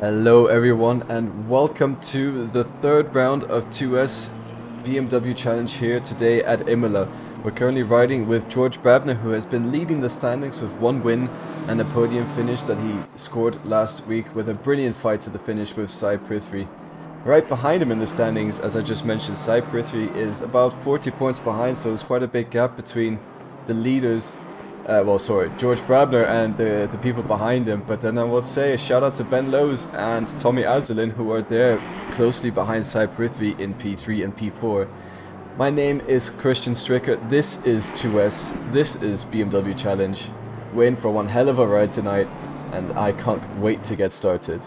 Hello everyone and welcome to the third round of 2S BMW Challenge here today at Imola. We're currently riding with George Brabner, who has been leading the standings with one win and a podium finish that he scored last week with a brilliant fight to the finish with Sai Prithvi. Right behind him in the standings, as I just mentioned, Sai Prithvi is about 40 points behind, so there's quite a big gap between the leaders. George Brabner and the people behind him. But then I will say a shout out to Ben Lowe's and Tommy Azulin, who are there closely behind Sai Prithvi in P3 and P4. My name is Christian Stricker. This is 2S. This is BMW Challenge. We're in for one hell of a ride tonight, and I can't wait to get started.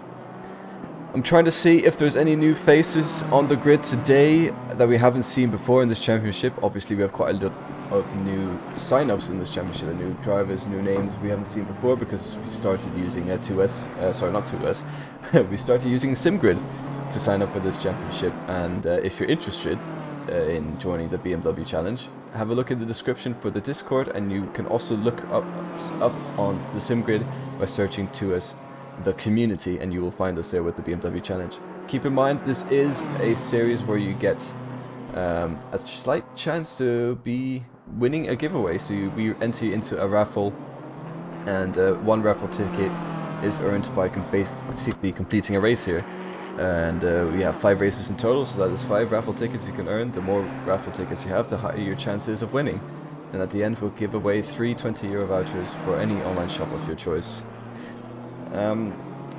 I'm trying to see if there's any new faces on the grid today that we haven't seen before in this championship. Obviously, we have quite a lot of new sign-ups in this championship, and new drivers, new names we haven't seen before because we started using 2S, not 2S, we started using SimGrid to sign up for this championship. And if you're interested in joining the BMW Challenge, have a look in the description for the Discord, and you can also look up on the SimGrid by searching 2S the community, and you will find us there with the BMW Challenge. Keep in mind, this is a series where you get a slight chance to be winning a giveaway. So we enter into a raffle, and one raffle ticket is earned by basically completing a race here. And we have 5 races in total, so that is 5 raffle tickets you can earn. The more raffle tickets you have, the higher your chances of winning. And at the end, we'll give away 3 €20 vouchers for any online shop of your choice.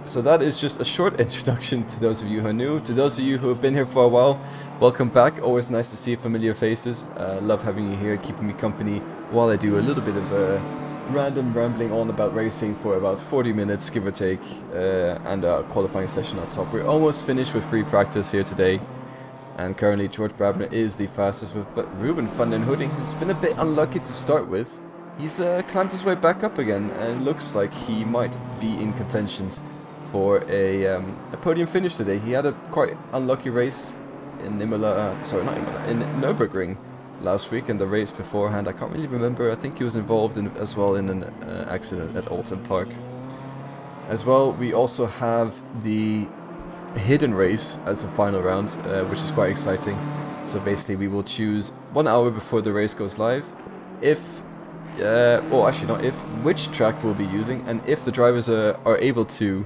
So that is just a short introduction to those of you who are new. To those of you who have been here for a while, welcome back. Always nice to see familiar faces. Love having you here, keeping me company while I do a little bit of random rambling on about racing for about 40 minutes, give or take, and a qualifying session on top. We're almost finished with free practice here today, and currently George Brabner is the fastest, but Ruben van den Hooding, who's been a bit unlucky to start with, he's climbed his way back up again, and it looks like he might be in contentions for a podium finish today. He had a quite unlucky race in Imola, in Nürburgring last week, and the race beforehand, I can't really remember. I think he was involved as well in an accident at Alton Park. As well, we also have the hidden race as the final round, which is quite exciting. So basically, we will choose 1 hour before the race goes live which track we'll be using, and if the drivers are able to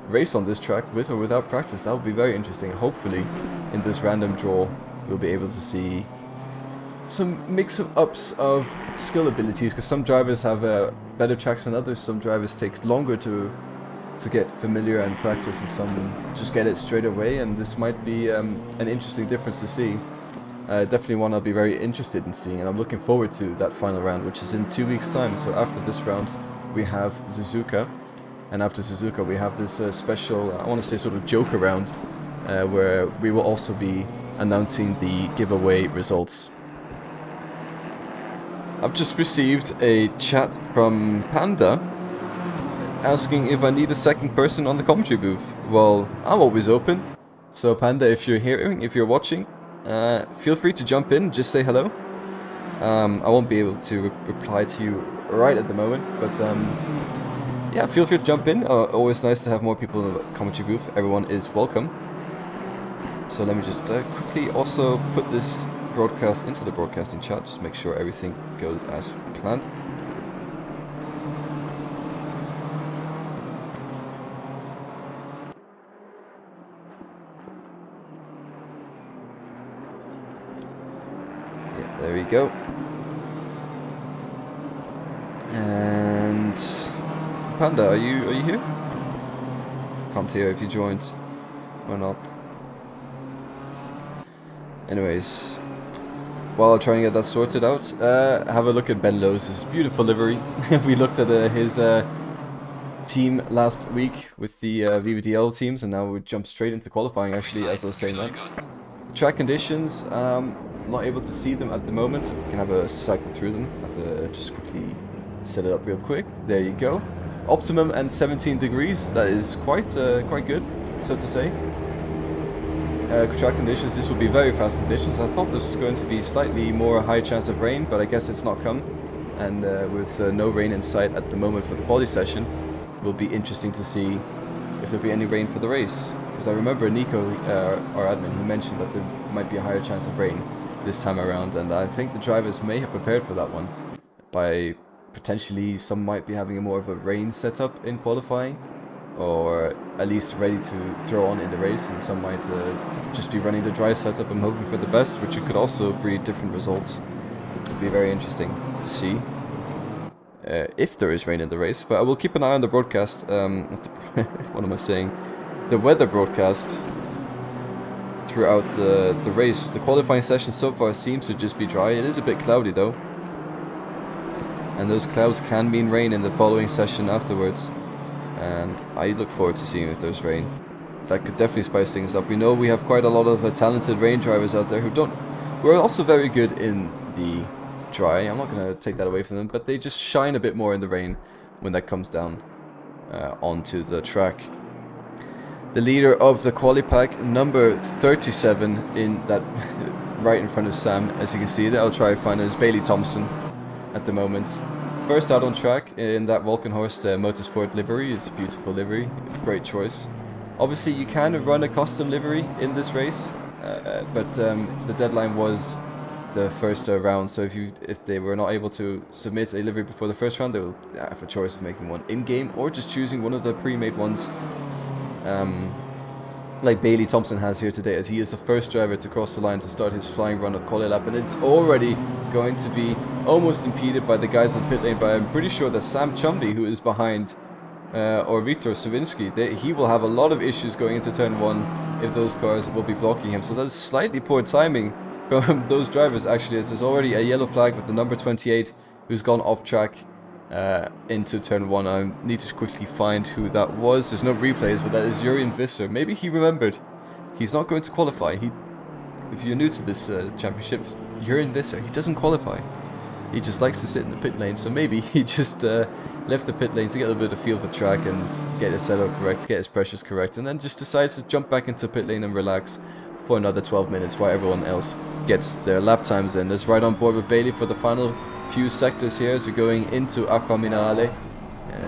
race on this track with or without practice. That will be very interesting. Hopefully in this random draw we'll be able to see some mix-ups of skill abilities, because some drivers have better tracks than others. Some drivers take longer to get familiar and practice, and some just get it straight away, and this might be an interesting difference to see. Definitely one I'll be very interested in seeing, and I'm looking forward to that final round, which is in 2 weeks' time. So after this round we have Suzuka, and after Suzuka we have this special, I want to say sort of joker round, where we will also be announcing the giveaway results. I've just received a chat from Panda asking if I need a second person on the commentary booth. Well, I'm always open, so Panda, if you're hearing, if you're watching, feel free to jump in, just say hello. I won't be able to reply to you right at the moment, but yeah, feel free to jump in. Always nice to have more people in the commentary booth. Everyone is welcome. So let me just quickly also put this broadcast into the broadcasting chat, just make sure everything goes as planned. Yeah, there we go. And Panda, are you here? Can't hear if you joined or not. Anyways, while trying to get that sorted out, have a look at Ben Lowe's beautiful livery. We looked at his team last week with the VVDL teams, and now we jump straight into qualifying, actually, as I was saying that. Track conditions, not able to see them at the moment. We can have a cycle through them. Just quickly set it up real quick. There you go. Optimum and 17 degrees. That is quite good, so to say. Track conditions, this will be very fast conditions. I thought this was going to be slightly more high chance of rain, but I guess it's not come. And with no rain in sight at the moment for the quali session, will be interesting to see if there'll be any rain for the race. Because I remember Nico, our admin, he mentioned that there might be a higher chance of rain this time around, and I think the drivers may have prepared for that one by potentially some might be having a more of a rain setup in qualifying, or at least ready to throw on in the race, and some might just be running the dry setup and hoping for the best, which could also breed different results. It'd be very interesting to see if there is rain in the race, but I will keep an eye on the broadcast, what am I saying, the weather broadcast throughout the race. The qualifying session so far seems to just be dry. It is a bit cloudy though, and those clouds can mean rain in the following session afterwards, and I look forward to seeing if there's rain. That could definitely spice things up. We know we have quite a lot of talented rain drivers out there who are also very good in the dry. I'm not going to take that away from them, but they just shine a bit more in the rain when that comes down onto the track. The leader of the quali pack, number 37, in that right in front of Sam, as you can see there, I'll try to find it, is Bailey Thompson at the moment. First out on track in that Volkenhorst Motorsport livery. It's a beautiful livery, great choice. Obviously you can run a custom livery in this race, but the deadline was the first round, so if they were not able to submit a livery before the first round, they will have a choice of making one in-game or just choosing one of the pre-made ones, like Bailey Thompson has here today, as he is the first driver to cross the line to start his flying run of quali lap, and it's already going to be almost impeded by the guys on pit lane, but I'm pretty sure that Sam Chumley, who is behind or Viktor Savinsky, he will have a lot of issues going into turn 1 if those cars will be blocking him. So that's slightly poor timing from those drivers actually, as there's already a yellow flag with the number 28 who's gone off track into turn 1. I need to quickly find who that was. There's no replays, but that is Jurien Visser. Maybe he remembered. He's not going to qualify. If you're new to this championship, Jurien Visser, he doesn't qualify. He just likes to sit in the pit lane, so maybe he just left the pit lane to get a little bit of feel for track and get his setup correct, get his pressures correct, and then just decides to jump back into pit lane and relax for another 12 minutes while everyone else gets their lap times in. Let's ride on board with Bailey for the final few sectors here as we're going into Acqua Minerale.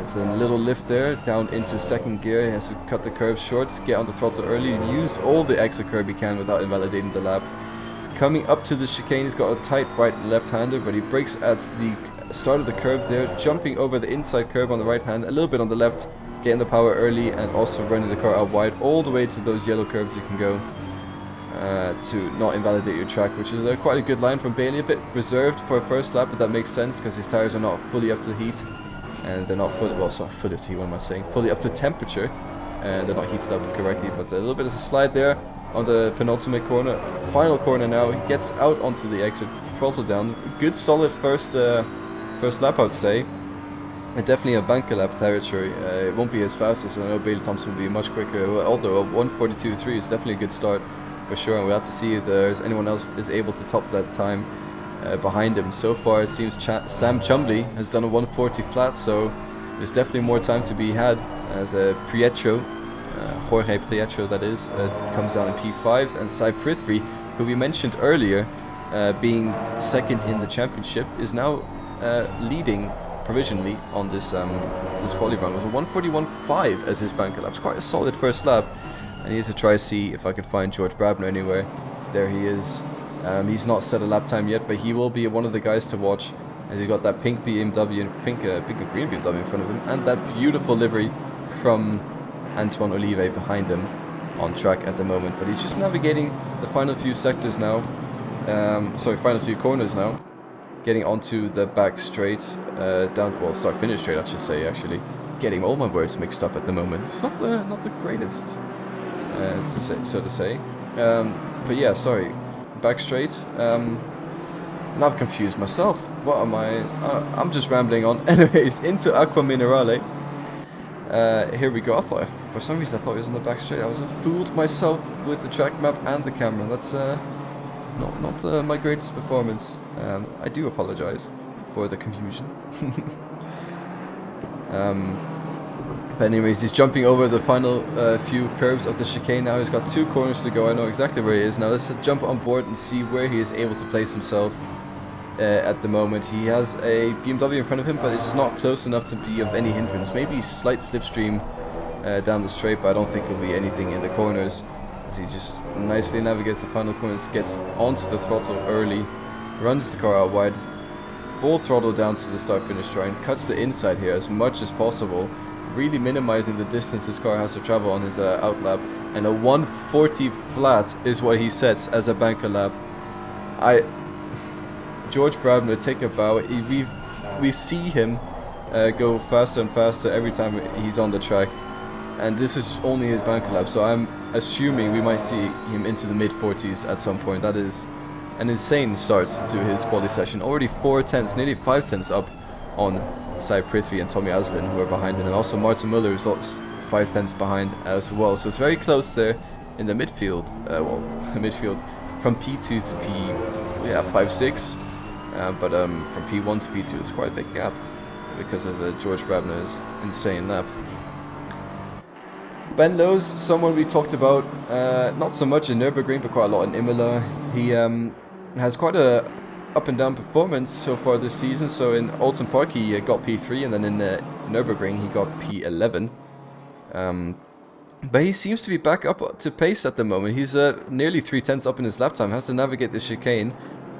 It's a little lift there down into second gear. He has to cut the curves short, get on the throttle early, and use all the exit curb he can without invalidating the lap. Coming up to the chicane, he's got a tight right left-hander, but he brakes at the start of the curb there, jumping over the inside curb on the right hand, a little bit on the left, getting the power early and also running the car out wide all the way to those yellow curbs you can go to not invalidate your track, which is quite a good line from Bailey. A bit reserved for a first lap, but that makes sense because his tires are not fully up to heat, and they're not fully, well, sorry, fully up to heat, what am I saying? Fully up to temperature, and they're not heated up correctly, but a little bit of a slide there on the penultimate corner. Final corner now, he gets out onto the exit, throttle down. Good solid first lap, I would say. And definitely a banker lap territory. It won't be as fast as I know Bailey Thompson will be much quicker, although 1:42.3 is definitely a good start for sure, and we'll have to see if there's anyone else is able to top that time behind him. So far it seems Sam Chumley has done a 1:40 flat, so there's definitely more time to be had as Pietro, Jorge Pietro that is, comes down in P5, and Sai Prithvi, who we mentioned earlier, being second in the championship, is now leading provisionally on this quali run with a 1:41.5 as his banker lap. It's quite a solid first lap. I need to try to see if I can find George Brabner anywhere. There he is. He's not set a lap time yet, but he will be one of the guys to watch, as he got that pink BMW and pink and green BMW in front of him, and that beautiful livery from Antoine Olive behind him on track at the moment. But he's just navigating the final few sectors now. Final few corners now. Getting onto the back straight, finish straight, I should say, actually. Getting all my words mixed up at the moment. It's not the greatest, to say. But yeah, sorry. Back straight. Now I've confused myself. What am I? I'm just rambling on. Anyways, into Acqua Minerale. Here we go. For some reason I thought he was on the back straight. I was fooled myself with the track map and the camera. That's not my greatest performance. I do apologize for the confusion. But anyways, he's jumping over the final few curves of the chicane now. He's got 2 corners to go. I know exactly where he is now. Let's jump on board and see where he is able to place himself at the moment. He has a BMW in front of him, but it's not close enough to be of any hindrance. Maybe slight slipstream down the straight, but I don't think it'll be anything in the corners, as he just nicely navigates the final corners, gets onto the throttle early, runs the car out wide, full throttle down to the start finish line, cuts the inside here as much as possible, really minimizing the distance this car has to travel on his out lap, and a 140 flat is what he sets as a banker lap. George Brabner, take a bow. We see him go faster and faster every time he's on the track, and this is only his banker lap, so I'm assuming we might see him into the mid-40s at some point. That is an insane start to his quali session. Already 4 tenths, nearly 5 tenths up on Sai Prithvi and Tommy Aslin, who are behind him, and also Martin Muller is also 5 tenths behind as well. So it's very close there in the midfield. Midfield from P2 to P 6, but from P1 to P2 it's quite a big gap because of George Brabner's insane lap. Ben Lowe's someone we talked about, not so much in Nürburgring, but quite a lot in Imola. He has quite a up and down performance so far this season. So in Alton Park he got P3, and then in Nürburgring he got P11. But he seems to be back up to pace at the moment. He's nearly 3 tenths up in his lap time, has to navigate the chicane,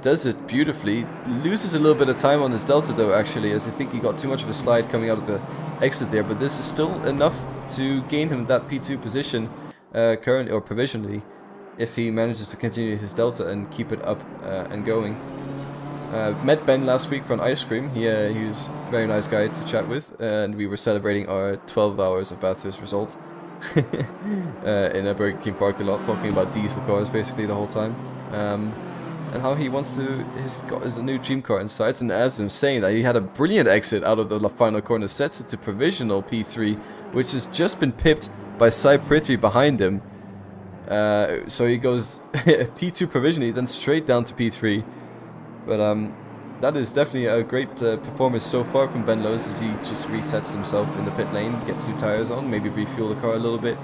does it beautifully, loses a little bit of time on his delta though actually, as I think he got too much of a slide coming out of the exit there, but this is still enough to gain him that P2 position currently, or provisionally, if he manages to continue his delta and keep it up and going. Met Ben last week for an ice cream. He was a very nice guy to chat with, and we were celebrating our 12 hours of Bathurst result in a Burger King parking lot, talking about diesel cars basically the whole time, and how he wants to, he's got his new dream car in sights, and as I'm saying that, he had a brilliant exit out of the final corner, sets it to provisional P3, which has just been pipped by Sai Prithvi behind him. So he goes P2 provisionally, then straight down to P3. But that is definitely a great performance so far from Ben Lowes, as he just resets himself in the pit lane, gets new tires on, maybe refuel the car a little bit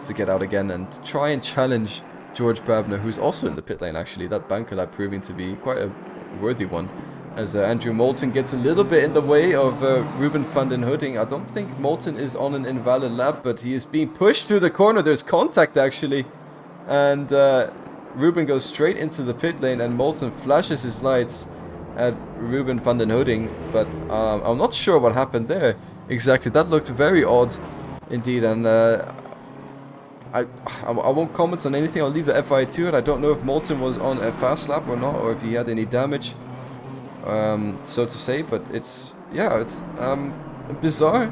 to get out again and try and challenge George Brabner, who's also in the pit lane actually. That banker lap proving to be quite a worthy one, as Andrew Moulton gets a little bit in the way of Ruben van den Hooding. I don't think Moulton is on an invalid lap, but he is being pushed through the corner. There's contact actually, and Ruben goes straight into the pit lane, and Moulton flashes his lights at Ruben van den Hooding, but I'm not sure what happened there exactly. That looked very odd indeed, and I won't comment on anything. I'll leave the FI to it. I don't know if Moulton was on a fast lap or not, or if he had any damage, so to say, but it's a bizarre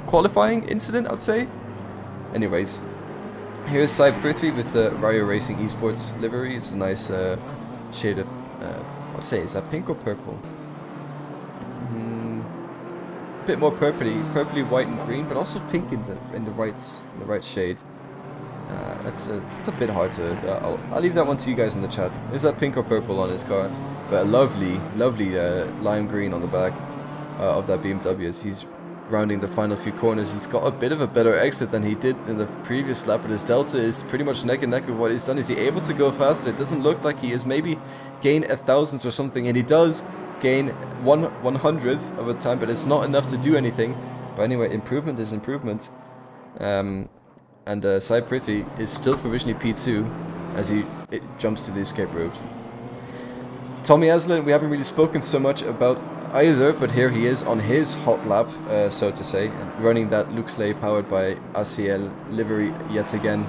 qualifying incident, I'd say. Anyways, here's Sai Prithvi with the Rio Racing Esports livery. It's a nice shade of, I'd say, is that pink or purple? A bit more purpley white and green, but also pink in the right shade. It's a bit hard to. I'll leave that one to you guys in the chat. Is that pink or purple on his car? But a lovely lime green on the back of that BMW as he's rounding the final few corners. He's got a bit of a better exit than he did in the previous lap, but his delta is pretty much neck and neck with what he's done. Is he able to go faster? It doesn't look like he is. Maybe gain 1,000th or something, and he does gain 1/100th of a time, but it's not enough to do anything. But anyway, improvement is improvement. And Sai Prithvi is still provisionally P2 as he jumps to the escape route. Tommy Aslin, we haven't really spoken so much about either, but here he is on his hot lap, so to say, running that Luxley powered by ACL livery yet again.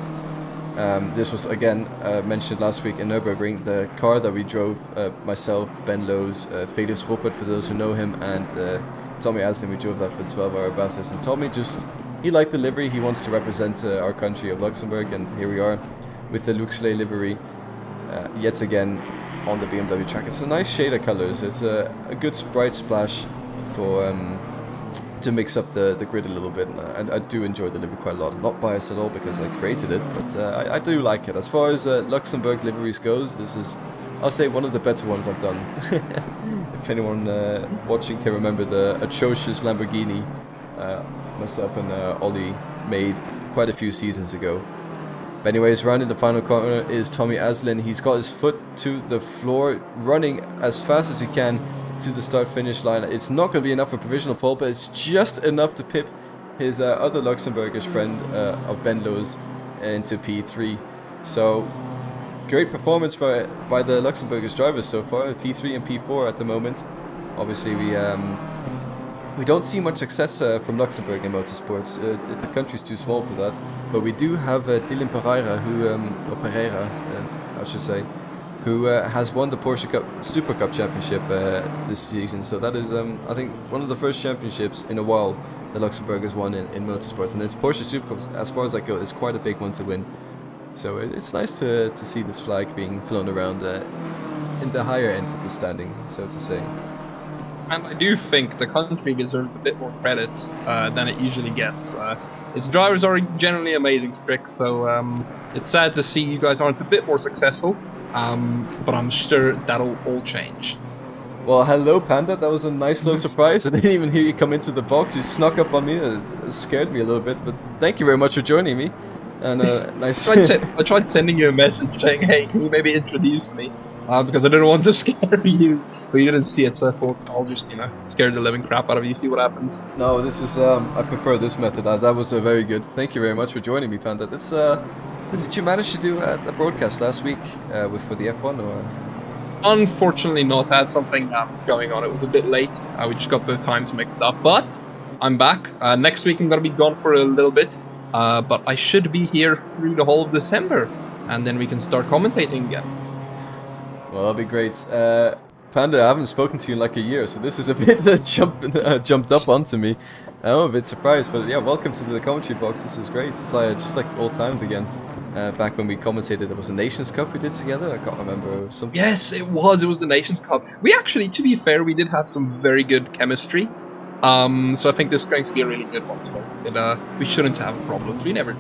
This was again mentioned last week in Nürburgring, the car that we drove, myself, Ben Lowes, Felix Ruppert for those who know him, and Tommy Aslin. We drove that for 12-hour Bathurst, and Tommy he liked the livery. He wants to represent our country of Luxembourg, and here we are with the Luxley livery yet again on the BMW track. It's a nice shade of colors. It's a good bright splash for to mix up the grid a little bit, and I do enjoy the livery quite a lot. I'm not biased at all because I created it, but I do like it. As far as Luxembourg liveries goes, this is, I'll say, one of the better ones I've done. If anyone watching can remember the atrocious Lamborghini myself and Ollie made quite a few seasons ago. But anyways, rounding the final corner is Tommy Aslin. He's got his foot to the floor, running as fast as he can to the start-finish line. It's not going to be enough for provisional pole, but it's just enough to pip his other Luxembourgish friend of Benlow's into P3. So great performance by the Luxembourgish drivers so far, P3 and P4 at the moment. Obviously, we don't see much success from Luxembourg in motorsports. The country's too small for that. But we do have Dylan Pereira, I should say, who has won the Porsche Cup Super Cup Championship this season. So that is, I think, one of the first championships in a while that Luxembourg has won in motorsports. And this Porsche Super Cup, as far as I go, is quite a big one to win. So it's nice to see this flag being flown around in the higher end of the standing, so to say. And I do think the country deserves a bit more credit than it usually gets. Its drivers are generally amazing tricks, so it's sad to see you guys aren't a bit more successful, but I'm sure that'll all change. Well, hello Panda, that was a nice little surprise. I didn't even hear you come into the box. You snuck up on me, it scared me a little bit, but thank you very much for joining me. And nice. I tried sending you a message saying, hey, can you maybe introduce me? Because I didn't want to scare you, but you didn't see it, so I thought I'll just, scare the living crap out of you, see what happens. No, this is, I prefer this method. That was very good. Thank you very much for joining me, Panda. This, what did you manage to do at the broadcast last week for the F1? Or? Unfortunately not. I had something going on. It was a bit late. We just got the times mixed up, but I'm back. Next week I'm going to be gone for a little bit, but I should be here through the whole of December, and then we can start commentating again. Well, that'll be great. Panda, I haven't spoken to you in like a year, so this is a bit jumped up onto me. I'm a bit surprised, but yeah, welcome to the commentary box. This is great. It's just like old times again. Back when we commentated, it was a Nations Cup we did together. I can't remember something. Yes, it was. It was the Nations Cup. We actually, to be fair, we did have some very good chemistry. So I think this is going to be a really good one. So we shouldn't have problems. We never do.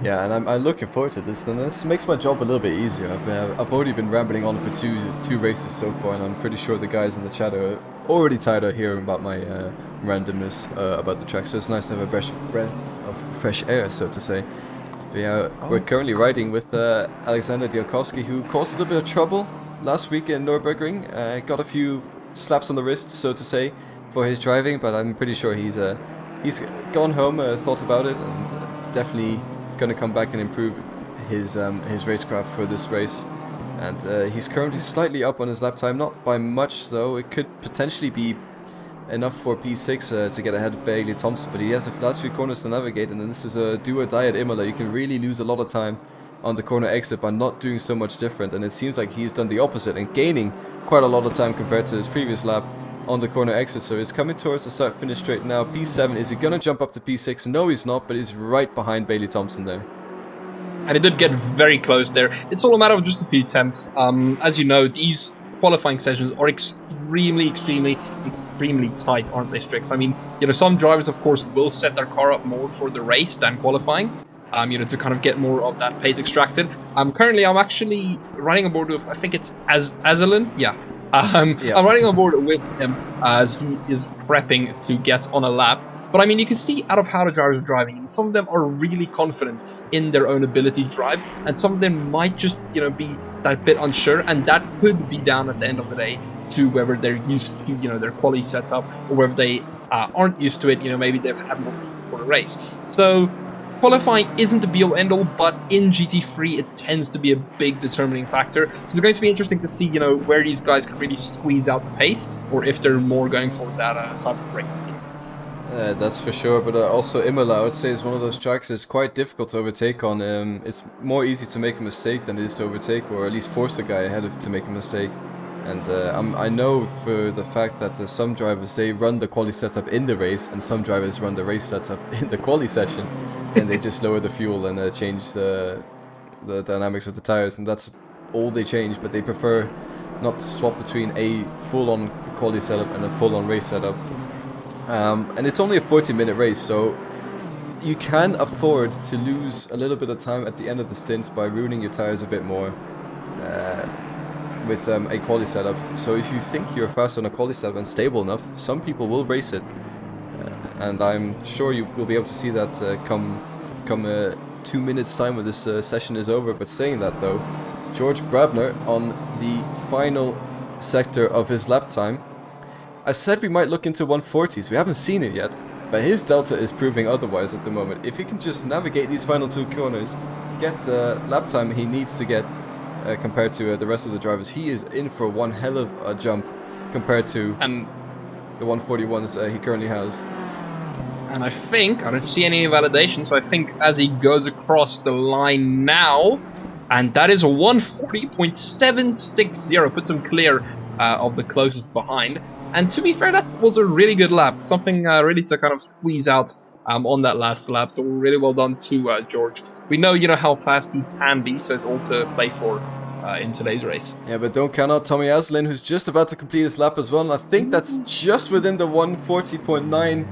Yeah, and I'm looking forward to this, and this makes my job a little bit easier. I've already been rambling on for two races so far, and I'm pretty sure the guys in the chat are already tired of hearing about my randomness about the track, so it's nice to have a breath of fresh air, so to say. But yeah, we're currently riding with Alexander Diakowski, who caused a little bit of trouble last week in Nürburgring. Got a few slaps on the wrist, so to say, for his driving, but I'm pretty sure he's gone home, thought about it, and definitely going to come back and improve his racecraft for this race. And he's currently slightly up on his lap time, not by much though. It could potentially be enough for P6 to get ahead of Bailey Thompson, but he has the last few corners to navigate, and then this is a do or die at Imola. You can really lose a lot of time on the corner exit by not doing so much different, and it seems like he's done the opposite and gaining quite a lot of time compared to his previous lap on the corner exit. So he's coming towards the start finish straight now. P7, is he gonna jump up to P6? No, he's not, but he's right behind Bailey Thompson there. And it did get very close there. It's all a matter of just a few attempts. As you know, these qualifying sessions are extremely tight, aren't they, Strix? I mean, some drivers, of course, will set their car up more for the race than qualifying, to kind of get more of that pace extracted. Currently, I'm actually riding on board with, I think it's Azalin, yeah. I'm riding on board with him as he is prepping to get on a lap. But I mean, you can see out of how the drivers are driving, some of them are really confident in their own ability to drive, and some of them might just, be that bit unsure, and that could be down at the end of the day to whether they're used to, their quality setup, or whether they aren't used to it, maybe they've had more for a race. So qualifying isn't the be-all end-all, but in GT3 it tends to be a big determining factor. So it's going to be interesting to see, where these guys can really squeeze out the pace, or if they're more going for that type of race pace. That's for sure, but also Imola, I would say, is one of those tracks that's quite difficult to overtake on. It's more easy to make a mistake than it is to overtake, or at least force the guy ahead to make a mistake. And I know for the fact that some drivers, they run the quali setup in the race, and some drivers run the race setup in the quali session, and they just lower the fuel and change the dynamics of the tires, and that's all they change. But they prefer not to swap between a full-on quali setup and a full-on race setup. And it's only a 40-minute race, so you can afford to lose a little bit of time at the end of the stint by ruining your tires a bit more with a quali setup. So if you think you're fast on a quali setup and stable enough, some people will race it, and I'm sure you will be able to see that come 2 minutes time when this session is over. But saying that though, George Brabner on the final sector of his lap time, I said we might look into 140s. We haven't seen it yet, But his delta is proving otherwise at the moment. If he can just navigate these final 2 corners, get the lap time he needs to get compared to the rest of the drivers, he is in for one hell of a jump compared to the 141s he currently has. And I don't see any validation, so I think as he goes across the line now, and that is a 140.760, puts him clear of the closest behind. And to be fair, that was a really good lap, something really to kind of squeeze out on that last lap, so really well done to George. We know, how fast he can be, so it's all to play for in today's race. Yeah, but don't count out Tommy Aslin, who's just about to complete his lap as well, and I think that's just within the 140.9...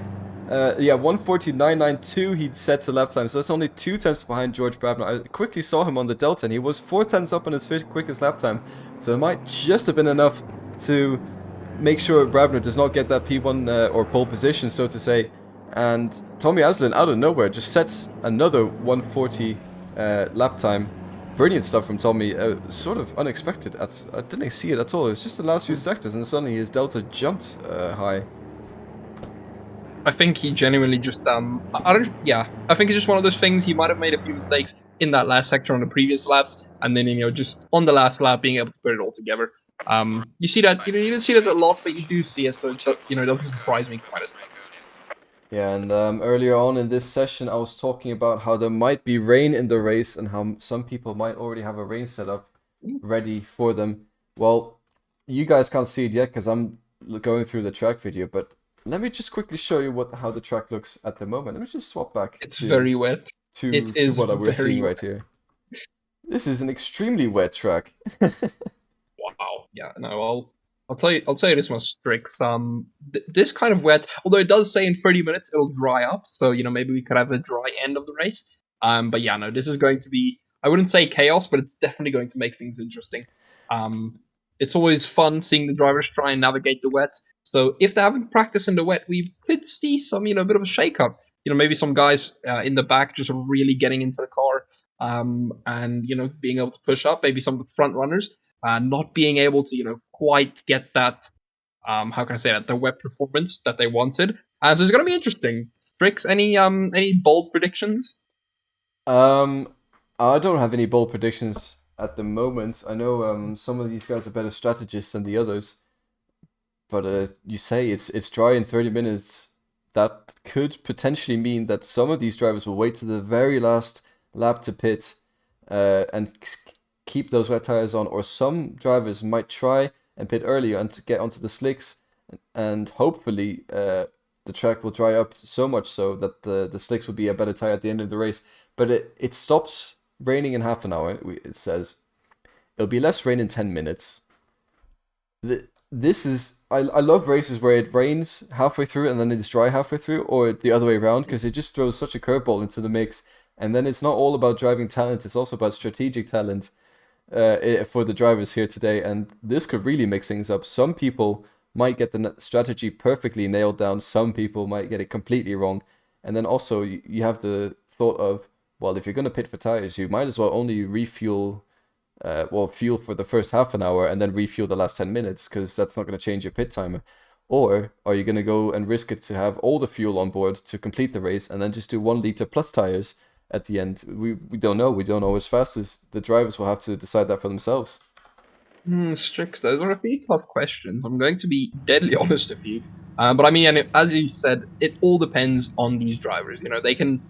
149.92 he sets a lap time, so that's only 2 tenths behind George Brabner. I quickly saw him on the Delta, and he was 4 tenths up on his quickest lap time, so it might just have been enough to make sure Brabner does not get that P1 or pole position, so to say. And Tommy Aslin, out of nowhere, just sets another 140 lap time. Brilliant stuff from Tommy, sort of unexpected. I didn't see it at all. It was just the last few sectors, and suddenly his Delta jumped high. I think he genuinely just I think it's just one of those things. He might have made a few mistakes in that last sector on the previous laps, and then just on the last lap being able to put it all together. You see that you don't see that a lot, but you do see it, so it doesn't surprise me quite as much. Yeah, and earlier on in this session, I was talking about how there might be rain in the race and how some people might already have a rain setup ready for them. Well, you guys can't see it yet because I'm going through the track video, but let me just quickly show you how the track looks at the moment. Let me just swap back. It's very wet. To what we're seeing right here. This is an extremely wet track. Wow. Yeah. No. I'll tell you this much, Strix. This kind of wet, although it does say in 30 minutes it'll dry up, so maybe we could have a dry end of the race. But yeah, no, this is going to be, I wouldn't say chaos, but it's definitely going to make things interesting. It's always fun seeing the drivers try and navigate the wet. So if they haven't practiced in the wet, we could see some, bit of a shake-up. Maybe some guys in the back just really getting into the car and, being able to push up. Maybe some of the front runners not being able to, quite get that, how can I say that, the wet performance that they wanted. So it's going to be interesting. Strix, any bold predictions? I don't have any bold predictions at the moment. I know some of these guys are better strategists than the others. But you say it's dry in 30 minutes. That could potentially mean that some of these drivers will wait to the very last lap to pit and keep those wet tires on. Or some drivers might try and pit earlier and to get onto the slicks. And hopefully the track will dry up so much so that the slicks will be a better tire at the end of the race. But it stops raining in half an hour, it says. It'll be less rain in 10 minutes. I love races where it rains halfway through and then it's dry halfway through, or the other way around, because it just throws such a curveball into the mix. And then it's not all about driving talent, it's also about strategic talent for the drivers here today. And this could really mix things up. Some people might get the strategy perfectly nailed down, some people might get it completely wrong. And then also you have the thought of, well, if you're going to pit for tires, you might as well only refuel fuel for the first half an hour and then refuel the last 10 minutes, because that's not going to change your pit timer. Or are you going to go and risk it to have all the fuel on board to complete the race and then just do 1 liter plus tires at the end? We don't know. We don't know as fast as the drivers will have to decide that for themselves. Strix, those are a few tough questions. I'm going to be deadly honest with you. But I mean, as you said, it all depends on these drivers. They can...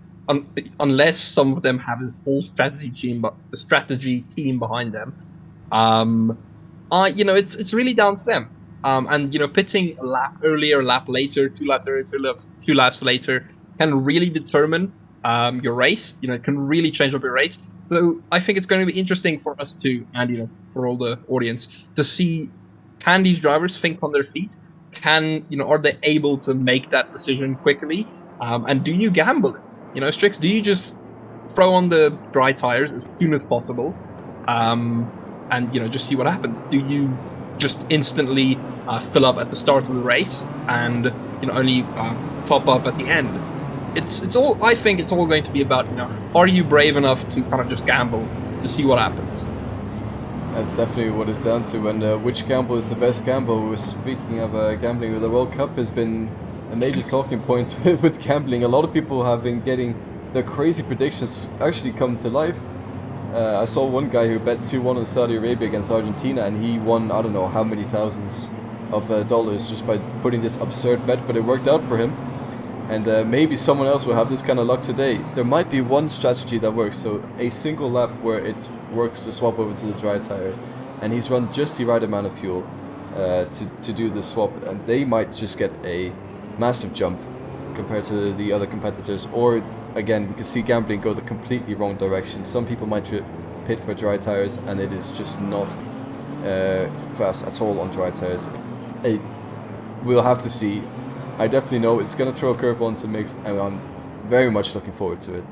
unless some of them have a whole strategy team behind them, it's really down to them. And pitting a lap earlier, a lap later, 2 laps earlier, 2 laps later can really determine your race. It can really change up your race. So I think it's going to be interesting for us to, and for all the audience, to see, can these drivers think on their feet? Are they able to make that decision quickly? And do you gamble it? Strix, do you just throw on the dry tires as soon as possible, and just see what happens? Do you just instantly fill up at the start of the race and only top up at the end? It's all. I think it's all going to be about are you brave enough to kind of just gamble to see what happens? That's definitely what it's down to. And which gamble is the best gamble? Speaking of gambling, the World Cup has been major talking point with gambling. A lot of people have been getting their crazy predictions actually come to life. I saw one guy who bet 2-1 on Saudi Arabia against Argentina, and he won I don't know how many thousands of dollars just by putting this absurd bet, but it worked out for him. And maybe someone else will have this kind of luck today. There might be one strategy that works, so a single lap where it works to swap over to the dry tire, and he's run just the right amount of fuel to do the swap, and they might just get a massive jump compared to the other competitors. Or again, we can see gambling go the completely wrong direction. Some people might pit for dry tires, and it is just not fast at all on dry tires. We'll have to see. I definitely know it's going to throw a curveball into the mix, and I'm very much looking forward to it.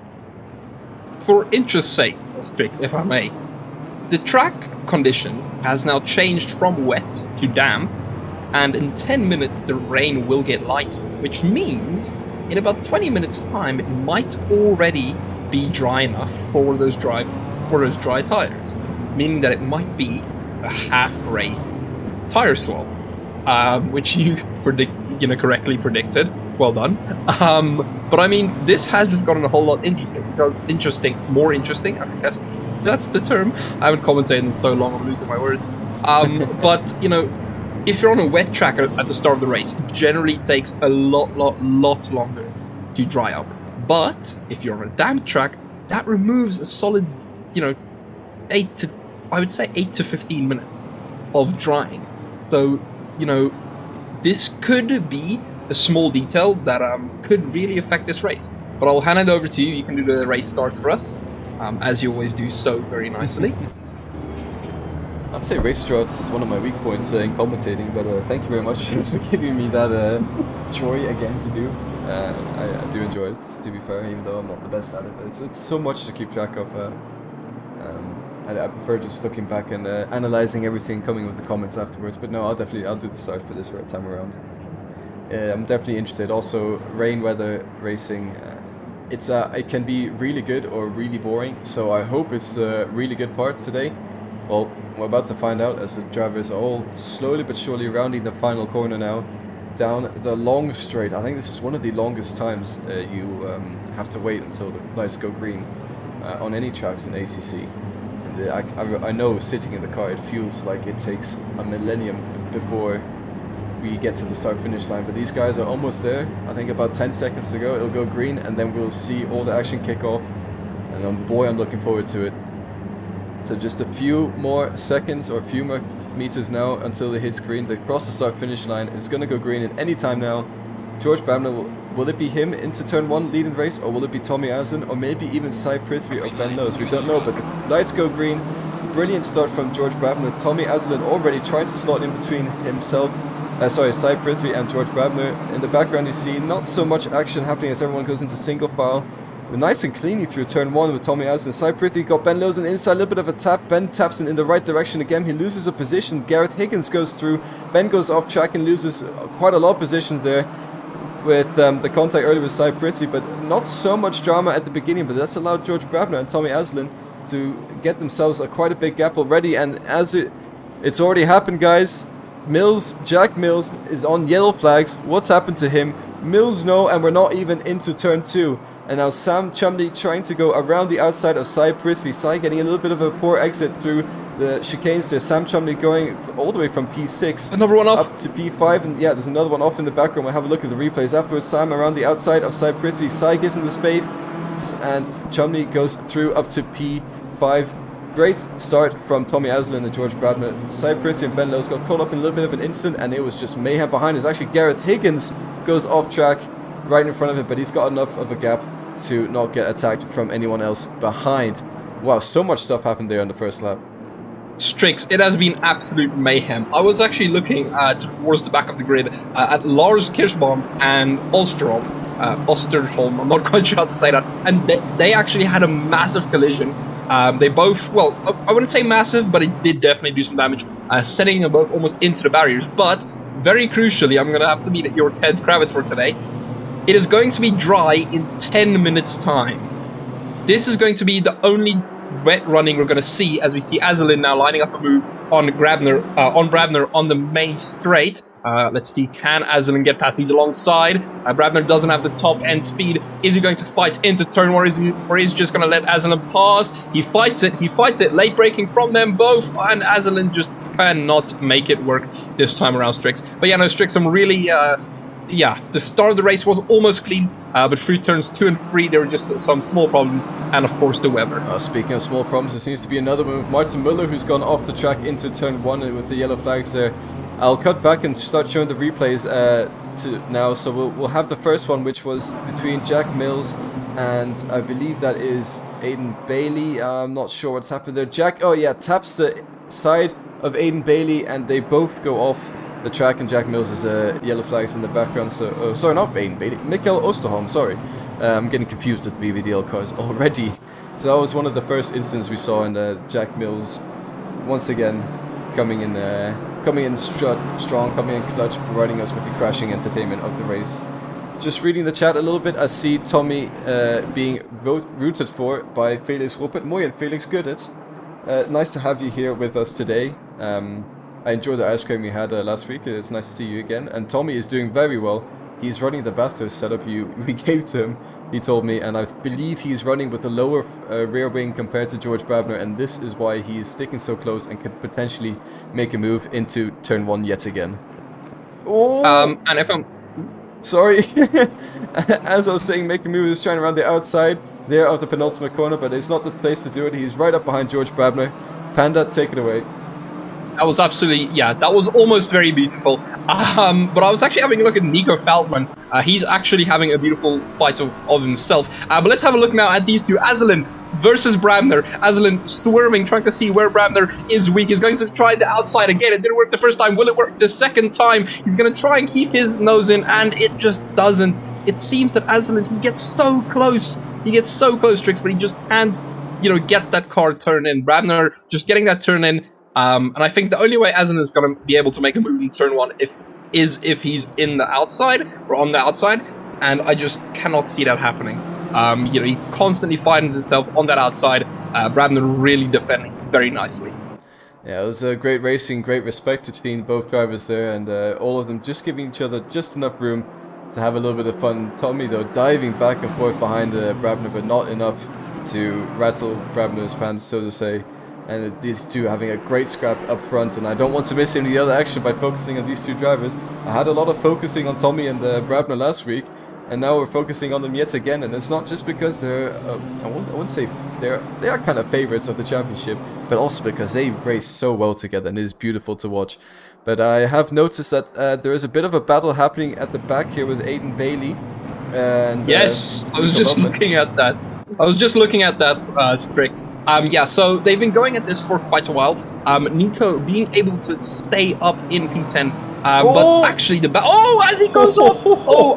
For interest's sake, Strix, if I may, the track condition has now changed from wet to damp, and in 10 minutes the rain will get light, which means in about 20 minutes time it might already be dry enough for those dry tires, meaning that it might be a half race tire swap, which you correctly predicted. Well done. But I mean, this has just gotten a whole lot more interesting. I think that's the term. I haven't commentated in so long, I'm losing my words. But if you're on a wet track at the start of the race, it generally takes a lot longer to dry up. But if you're on a damp track, that removes a solid, 8 to 15 minutes of drying. So, this could be a small detail that could really affect this race. But I'll hand it over to you. You can do the race start for us, as you always do so very nicely. I'd say race starts is one of my weak points in commentating, but thank you very much for giving me that joy again to do. I do enjoy it, to be fair, even though I'm not the best at it. It's so much to keep track of. I prefer just looking back and analyzing everything, coming with the comments afterwards. But no, I'll do the start for this time around. I'm definitely interested. Also, rain weather racing, it can be really good or really boring. So I hope it's a really good part today. Well, we're about to find out as the drivers are all slowly but surely rounding the final corner now, down the long straight. I think this is one of the longest times you have to wait until the lights go green on any tracks in ACC. I know sitting in the car, it feels like it takes a millennium before we get to the start-finish line, but these guys are almost there. I think about 10 seconds to go, it'll go green, and then we'll see all the action kick off, and boy, I'm looking forward to it. So just a few more seconds or a few more meters now until it hits green. They cross the start-finish line. It's going to go green at any time now. George Babner, will it be him into turn 1 leading the race, or will it be Tommy Aslan, or maybe even Sai Prithvi or Ben Lowes? We don't know, but the lights go green. Brilliant start from George Babner. Tommy Aslan already trying to slot in between Sai Prithvi and George Babner. In the background you see not so much action happening as everyone goes into single file. We're nice and cleanly through turn 1 with Tommy Aslan. Sai Prithvi got Ben Lowes on the inside, a little bit of a tap. Ben taps in the right direction again. He loses a position. Gareth Higgins goes through. Ben goes off track and loses quite a lot of position there with the contact earlier with Sai Prithvi, but not so much drama at the beginning, but that's allowed George Babner and Tommy Aslan to get themselves quite a big gap already. And as it's already happened, guys, Jack Mills is on yellow flags. What's happened to him? Mills no, and we're not even into turn 2. And now Sam Chumley trying to go around the outside of Sai Prithvi. Sai getting a little bit of a poor exit through the chicanes there. Sam Chumley going all the way from P6 another one off up to P5, and yeah, there's another one off in the background. We'll have a look at the replays afterwards. Sam around the outside of Sai Prithvi. Sai gives him the spade, and Chumley goes through up to P5. Great start from Tommy Aslan and George Babner. Sai Prithvi and Ben Lowes got caught up in a little bit of an incident, and it was just mayhem behind us. Actually, Gareth Higgins goes off track right in front of him, but he's got enough of a gap to not get attacked from anyone else behind. Wow, so much stuff happened there on the first lap. Strix, it has been absolute mayhem. I was actually looking towards the back of the grid at Lars Kirschbaum and Osterholm, I'm not quite sure how to say that, and they actually had a massive collision. They both, well, I wouldn't say massive, but it did definitely do some damage, sending them both almost into the barriers. But very crucially, I'm going to have to meet your Ted Kravitz for today. It is going to be dry in 10 minutes time. This is going to be the only wet running we're going to see, as we see Aslan now lining up a move on Brabner on the main straight. Let's see, can Aslan get past these alongside? Brabner doesn't have the top end speed. Is he going to fight into turn 1, or is he just going to let Aslan pass? He fights it, late braking from them both, and Aslan just cannot make it work this time around, Strix. But yeah, no, Strix, I'm really, the start of the race was almost clean, but through turns 2 and 3, there were just some small problems, and of course the weather. Speaking of small problems, there seems to be another move. Martin Müller, who's gone off the track into turn 1 with the yellow flags there. I'll cut back and start showing the replays now. So we'll have the first one, which was between Jack Mills and I believe that is Aiden Bailey. I'm not sure what's happened there. Jack, taps the side of Aiden Bailey, and they both go off the track, and Jack Mills is yellow flags in the background. So sorry, not Aiden Bailey, Mikkel Osterholm. Sorry, I'm getting confused with BVDL cars already. So that was one of the first instances we saw, and Jack Mills once again coming in strong, coming in clutch, providing us with the crashing entertainment of the race. Just reading the chat a little bit, I see Tommy being rooted for by Felix Ruppert. Moin, Felix, good. Nice to have you here with us today. I enjoyed the ice cream we had last week. It's nice to see you again. And Tommy is doing very well. He's running the Bathurst setup we gave to him, he told me, and I believe he's running with a lower rear wing compared to George Brabner, and this is why he is sticking so close and could potentially make a move into turn 1 yet again. Oh! And if I'm... Sorry. As I was saying, make a move is trying around the outside there of the penultimate corner, but it's not the place to do it. He's right up behind George Brabner. Panda, take it away. That was absolutely, that was almost very beautiful. But I was actually having a look at Nico Feldman. He's actually having a beautiful fight of himself. But let's have a look now at these two. Aslan versus Brabner. Aslan swerving, trying to see where Brabner is weak. He's going to try the outside again. It didn't work the first time. Will it work the second time? He's going to try and keep his nose in, and it just doesn't. It seems that Aslan, he gets so close. He gets so close, Strix, but he just can't, get that car turned in. Brabner just getting that turn in. And I think the only way Aslan is going to be able to make a move in turn 1 is if he's in the outside or on the outside, and I just cannot see that happening. He constantly finds himself on that outside. Brabner really defending very nicely. Yeah, it was a great racing, great respect between both drivers there, and all of them just giving each other just enough room to have a little bit of fun. Tommy, though, diving back and forth behind Brabner, but not enough to rattle Brabner's pants, so to say. And these two having a great scrap up front, and I don't want to miss any other action by focusing on these two drivers. I had a lot of focusing on Tommy and Brabner last week, and now we're focusing on them yet again. And it's not just because they're, I wouldn't say they are kind of favorites of the championship, but also because they race so well together, and it is beautiful to watch. But I have noticed that there is a bit of a battle happening at the back here with Aiden Bailey. And yes, I was just looking at that. Strix. So they've been going at this for quite a while. Nico being able to stay up in P10, but actually as he goes off,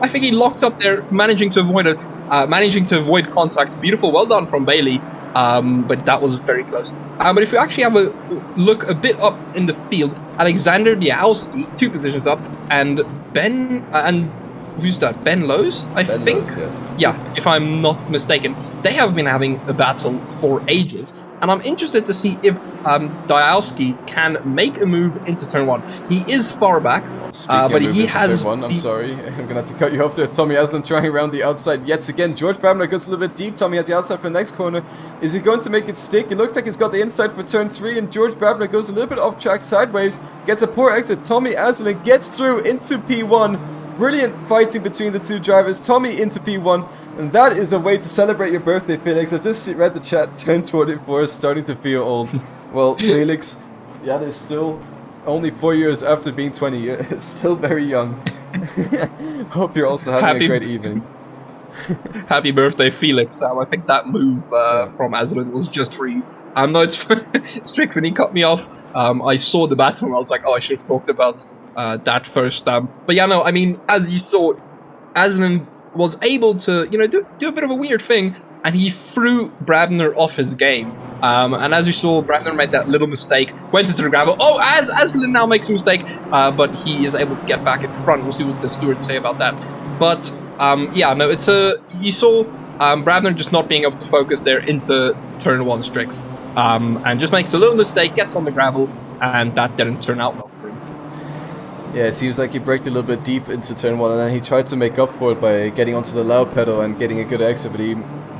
I think he locked up there, managing to avoid contact. Beautiful, well done from Bailey. But that was very close. But if you actually have a look a bit up in the field, Alexander Dialski, 2 positions up, and Ben and who's that? Ben Lowe's, I think? Lowe's, yes. Yeah, if I'm not mistaken. They have been having a battle for ages. And I'm interested to see if Dialski can make a move into turn 1. He is far back, but he has... Turn 1, I'm sorry. I'm going to have to cut you off there. Tommy Aslan trying around the outside yet again. George Brabner goes a little bit deep. Tommy at the outside for the next corner. Is he going to make it stick? It looks like he's got the inside for turn 3, and George Brabner goes a little bit off track sideways. Gets a poor exit. Tommy Aslan gets through into P1. Brilliant fighting between the two drivers. Tommy into P1, and that is a way to celebrate your birthday, Felix. I just read the chat, turn 24, starting to feel old. Well, Felix, that is still only 4 years after being 20 years. Still very young. Hope you're also having a great evening. Happy birthday, Felix. I think that move from Aslan was just for you. No, it's strict when he cut me off. I saw the battle and I was like, I should have talked about that first. But yeah, no, I mean, as you saw, Aslan was able to, do a bit of a weird thing, and he threw Brabner off his game. And as you saw, Brabner made that little mistake, went into the gravel. As Aslan now makes a mistake, but he is able to get back in front. We'll see what the stewards say about that. But you saw Brabner just not being able to focus there into turn 1 Strix, and just makes a little mistake, gets on the gravel, and that didn't turn out well for him. Yeah, it seems like he braked a little bit deep into turn 1, and then he tried to make up for it by getting onto the loud pedal and getting a good exit, but he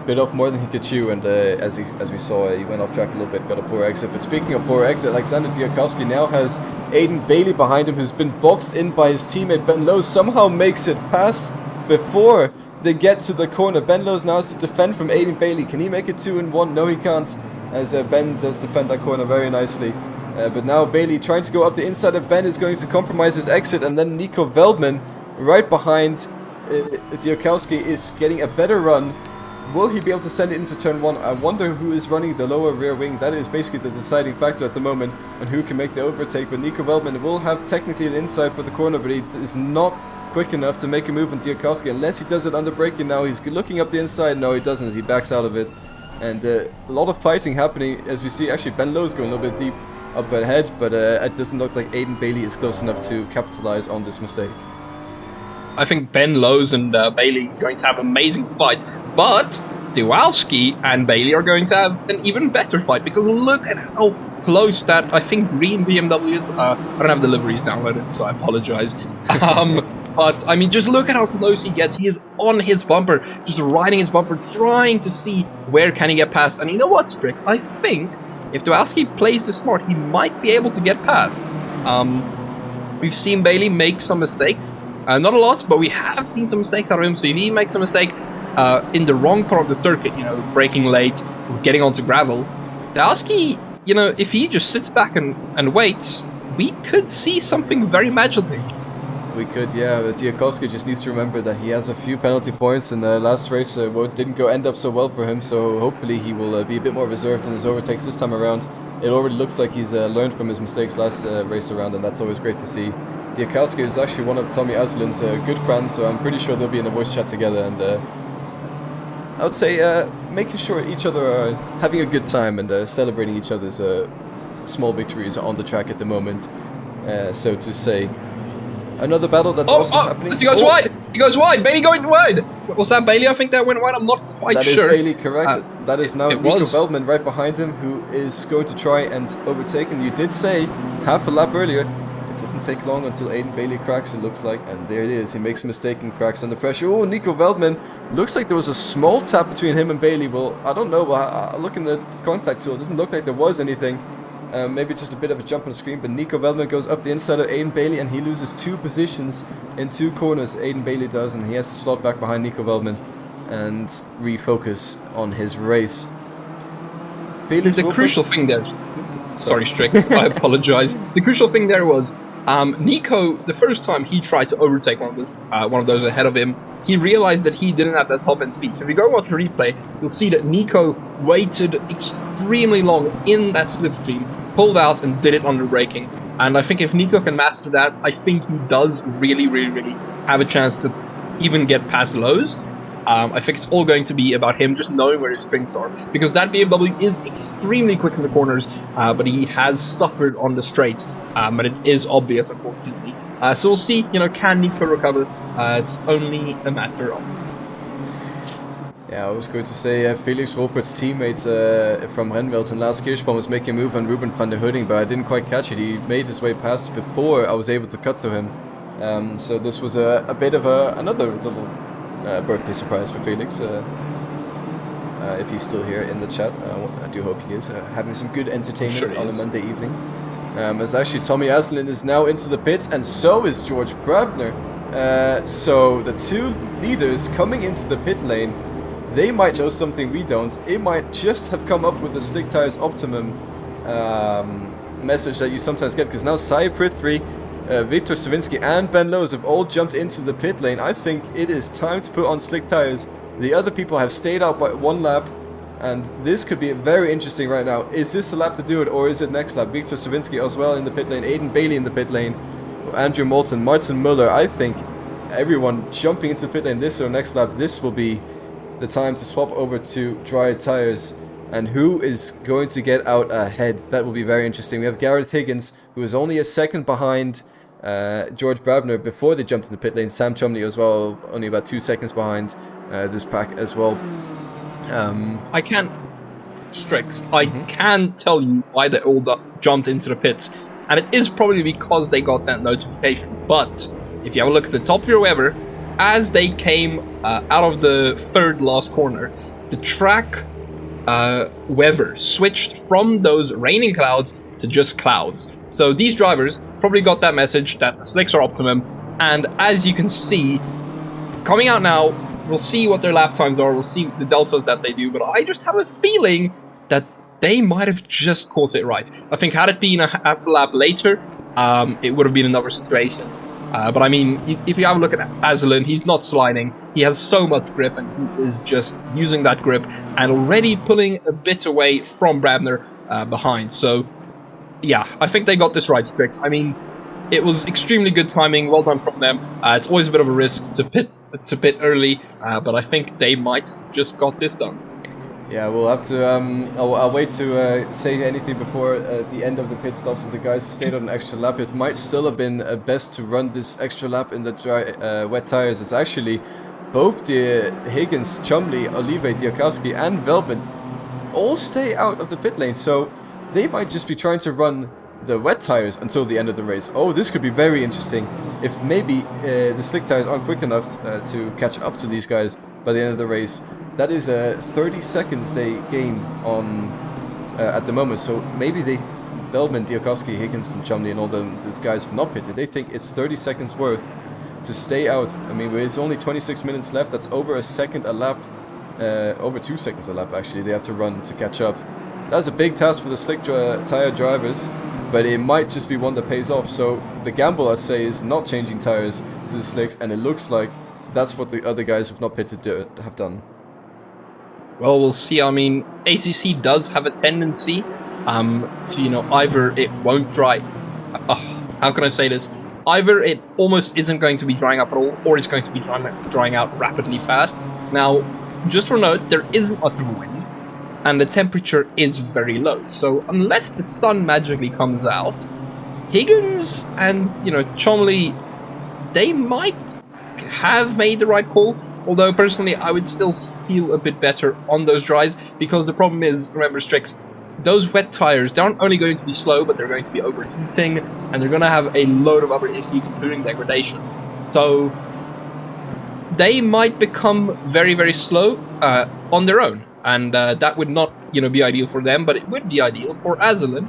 bit off more than he could chew, and as we saw, he went off track a little bit, got a poor exit. But speaking of poor exit, Alexander Diakowski now has Aiden Bailey behind him, who's been boxed in by his teammate Ben Lowe, somehow makes it past before they get to the corner. Ben Lowe now has to defend from Aiden Bailey. Can he make it 2-1? No, he can't, as Ben does defend that corner very nicely. But now Bailey trying to go up the inside of Ben is going to compromise his exit, and then Nico Veldman right behind Diakowski is getting a better run. Will he be able to send it into turn 1? I wonder who is running the lower rear wing. That is basically the deciding factor at the moment on who can make the overtake. But Nico Veldman will have technically the inside for the corner, but he is not quick enough to make a move on Diakowski unless he does it under braking now. He's looking up the inside. No, he doesn't. He backs out of it. And a lot of fighting happening as we see. Actually, Ben Lowe's going a little bit deep up ahead, but it doesn't look like Aiden Bailey is close enough to capitalize on this mistake. I think Ben Lowe's and Bailey are going to have an amazing fight, but Dewalski and Bailey are going to have an even better fight, because look at how close that, I think, green BMW is. I don't have the liveries downloaded, so I apologize. But, I mean, just look at how close he gets. He is on his bumper, just riding his bumper, trying to see where can he get past. And you know what, Strix? I think if Dewalski plays this smart, he might be able to get past. We've seen Bailey make some mistakes. Not a lot, but we have seen some mistakes out of him. So if he makes a mistake in the wrong part of the circuit, you know, braking late, or getting onto gravel, Dewalski, you know, if he just sits back and waits, we could see something very magical. We could, yeah. But Diakowski just needs to remember that he has a few penalty points, and the last race didn't end up so well for him. So hopefully he will be a bit more reserved in his overtakes this time around. It already looks like he's learned from his mistakes last race around, and that's always great to see. Diakowski is actually one of Tommy Aslin's good friends, so I'm pretty sure they'll be in a voice chat together, and I would say making sure each other are having a good time and celebrating each other's small victories on the track at the moment, so to say. Another battle that's also happening. He goes wide! He goes wide! Bailey going wide! Was that Bailey? I think that went wide. I'm not quite sure. That is Bailey, correct. That is now Nico Veldman right behind him, who is going to try and overtake. And you did say half a lap earlier, it doesn't take long until Aiden Bailey cracks, it looks like. And there it is. He makes a mistake and cracks under pressure. Oh, Nico Veldman. Looks like there was a small tap between him and Bailey. Well, I don't know. I'll look in the contact tool. It doesn't look like there was anything. Maybe just a bit of a jump on the screen, but Nico Veldman goes up the inside of Aiden Bailey, and he loses 2 positions in 2 corners. Aiden Bailey does, and he has to slot back behind Nico Veldman and refocus on his race. The crucial thing there... Sorry, Strix, I apologize. The crucial thing there was Nico, the first time he tried to overtake one of those ahead of him, he realized that he didn't have that top end speed. So if you go and watch the replay, you'll see that Nico waited extremely long in that slipstream, pulled out and did it under braking. And I think if Nico can master that, I think he does really, really, really have a chance to even get past Lowe's. I think it's all going to be about him just knowing where his strengths are, because that BMW is extremely quick in the corners, but he has suffered on the straights, but it is obvious, unfortunately. So we'll see, you know, can Nico recover? It's only a matter of... Yeah, I was going to say Felix Ropert's teammate from Renveld and Lars Kirschbaum was making a move on Ruben van der Hudding, but I didn't quite catch it. He made his way past before I was able to cut to him. So this was a bit of another little birthday surprise for Felix. If he's still here in the chat, I do hope he is, having some good entertainment on a Monday evening. As actually Tommy Aslin is now into the pits, and so is George Brabner. So the 2 leaders coming into the pit lane, they might know something we don't. It might just have come up with the Slick Tires Optimum message that you sometimes get, because now Sai Prithvi, Victor Savinsky and Ben Lowe's have all jumped into the pit lane. I think it is time to put on slick tires. The other people have stayed out by 1 lap, and this could be very interesting right now. Is this the lap to do it, or is it next lap? Victor Savinsky as well in the pit lane, Aiden Bailey in the pit lane, Andrew Moulton, Martin Muller. I think everyone jumping into the pit lane this or next lap, this will be the time to swap over to dry tires. And who is going to get out ahead? That will be very interesting. We have Gareth Higgins, who is only a second behind George Brabner before they jumped in the pit lane. Sam Chumley as well, only about 2 seconds behind this pack as well. I can't, Strix, I can tell you why they all jumped into the pits. and it is probably because they got that notification. But if you have a look at the top of your weather, as they came out of the third last corner, the track weather switched from those raining clouds to just clouds. So these drivers probably got that message that the slicks are optimum, and as you can see, coming out now, we'll see what their lap times are, we'll see the deltas that they do, but I just have a feeling that they might have just caught it right. I think had it been a half a lap later, it would have been another situation. But I mean, if you have a look at Aslan, he's not sliding. He has so much grip, and he is just using that grip and already pulling a bit away from Brabner behind. So, yeah, I think they got this right, Strix. I mean, it was extremely good timing. Well done from them. It's always a bit of a risk to pit early, but I think they might have just got this done. Yeah, we'll have to. I'll wait to say anything before the end of the pit stops of the guys who stayed on an extra lap. It might still have been best to run this extra lap in the dry, wet tires. It's actually both the Higgins, Chumley, Olive, Diakowski, and Velbin all stay out of the pit lane, so they might just be trying to run the wet tires until the end of the race. Oh, this could be very interesting if maybe the slick tires aren't quick enough to catch up to these guys by the end of the race. That is 30 seconds they gain on at the moment, so maybe Velbin, Diakowski, Higgins and Chumley and all the guys have not pitted. They think it's 30 seconds worth to stay out. I mean, there's only 26 minutes left. That's over a second a lap, over 2 seconds a lap actually they have to run to catch up. That's a big task for the slick tire drivers, but it might just be one that pays off. So the gamble, I'd say, is not changing tires to the slicks, and it looks like that's what the other guys who have not pitted have done. Well, we'll see. I mean, ACC does have a tendency to, either it won't dry... how can I say this? Either it almost isn't going to be drying up at all, or it's going to be drying out rapidly fast. Now, just for note, there isn't much of a wind, and the temperature is very low. So unless the sun magically comes out, Higgins and, Chumley, they might have made the right call. Although, personally, I would still feel a bit better on those dries, because the problem is, remember, Strix, those wet tires, they aren't only going to be slow, but they're going to be overheating, and they're going to have a load of other issues, including degradation. So, they might become very, very slow on their own, and that would not, be ideal for them, but it would be ideal for Aslan,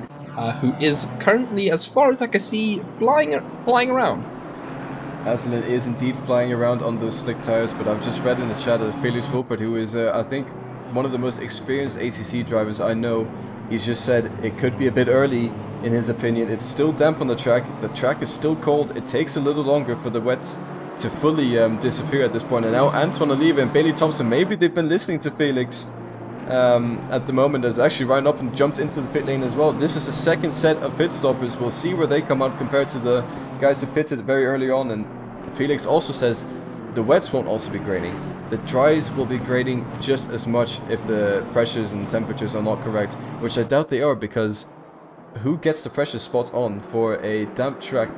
who is currently, as far as I can see, flying around. Aslan is indeed flying around on those slick tires, but I've just read in the chat that Felix Ruppert, who is, I think, one of the most experienced ACC drivers I know, he's just said it could be a bit early, in his opinion. It's still damp on the track is still cold, it takes a little longer for the wets to fully disappear at this point. And now Anton Olive and Bailey Thompson, maybe they've been listening to Felix at the moment, as actually riding up and jumps into the pit lane as well. This is the second set of pit stoppers. We'll see where they come out compared to the guys who pitted very early on. And Felix also says the wets won't also be grading. The dries will be grading just as much if the pressures and temperatures are not correct, which I doubt they are, because who gets the pressure spot on for a damp track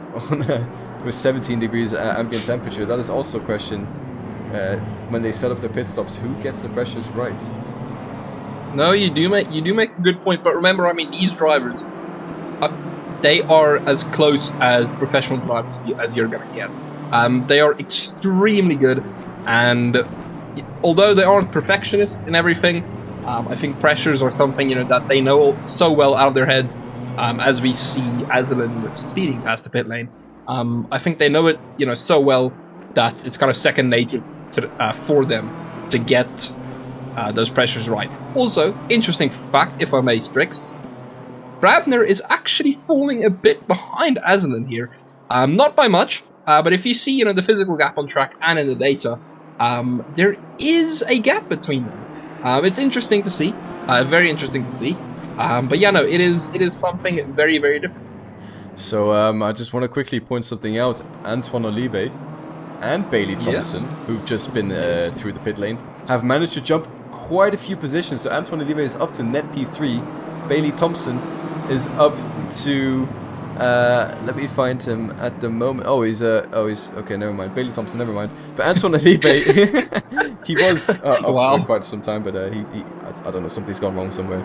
with 17 degrees ambient temperature? That is also a question when they set up their pit stops. Who gets the pressures right? No, you do make a good point, but remember, I mean, these drivers, they are as close as professional drivers as you're gonna get. They are extremely good, and although they aren't perfectionists in everything, I think pressures are something that they know so well out of their heads. As we see Aslan speeding past the pit lane, I think they know it so well that it's kind of second nature for them to get those pressures right. Also, interesting fact, if I may, Strix, Brabner is actually falling a bit behind Aslan here. Not by much, but if you see the physical gap on track and in the data, there is a gap between them. It's interesting to see, very interesting to see. But yeah, no, it is something very, very different. So I just want to quickly point something out. Antoine Olive and Bailey Thompson, who've just been through the pit lane, have managed to jump quite a few positions. So Antoine Olive is up to net P3. Bailey Thompson is up to Let me find him at the moment. Oh, he's okay. Never mind. Bailey Thompson. Never mind. But Antoine Olive, he was up Wow. for quite some time, but I don't know. Something's gone wrong somewhere.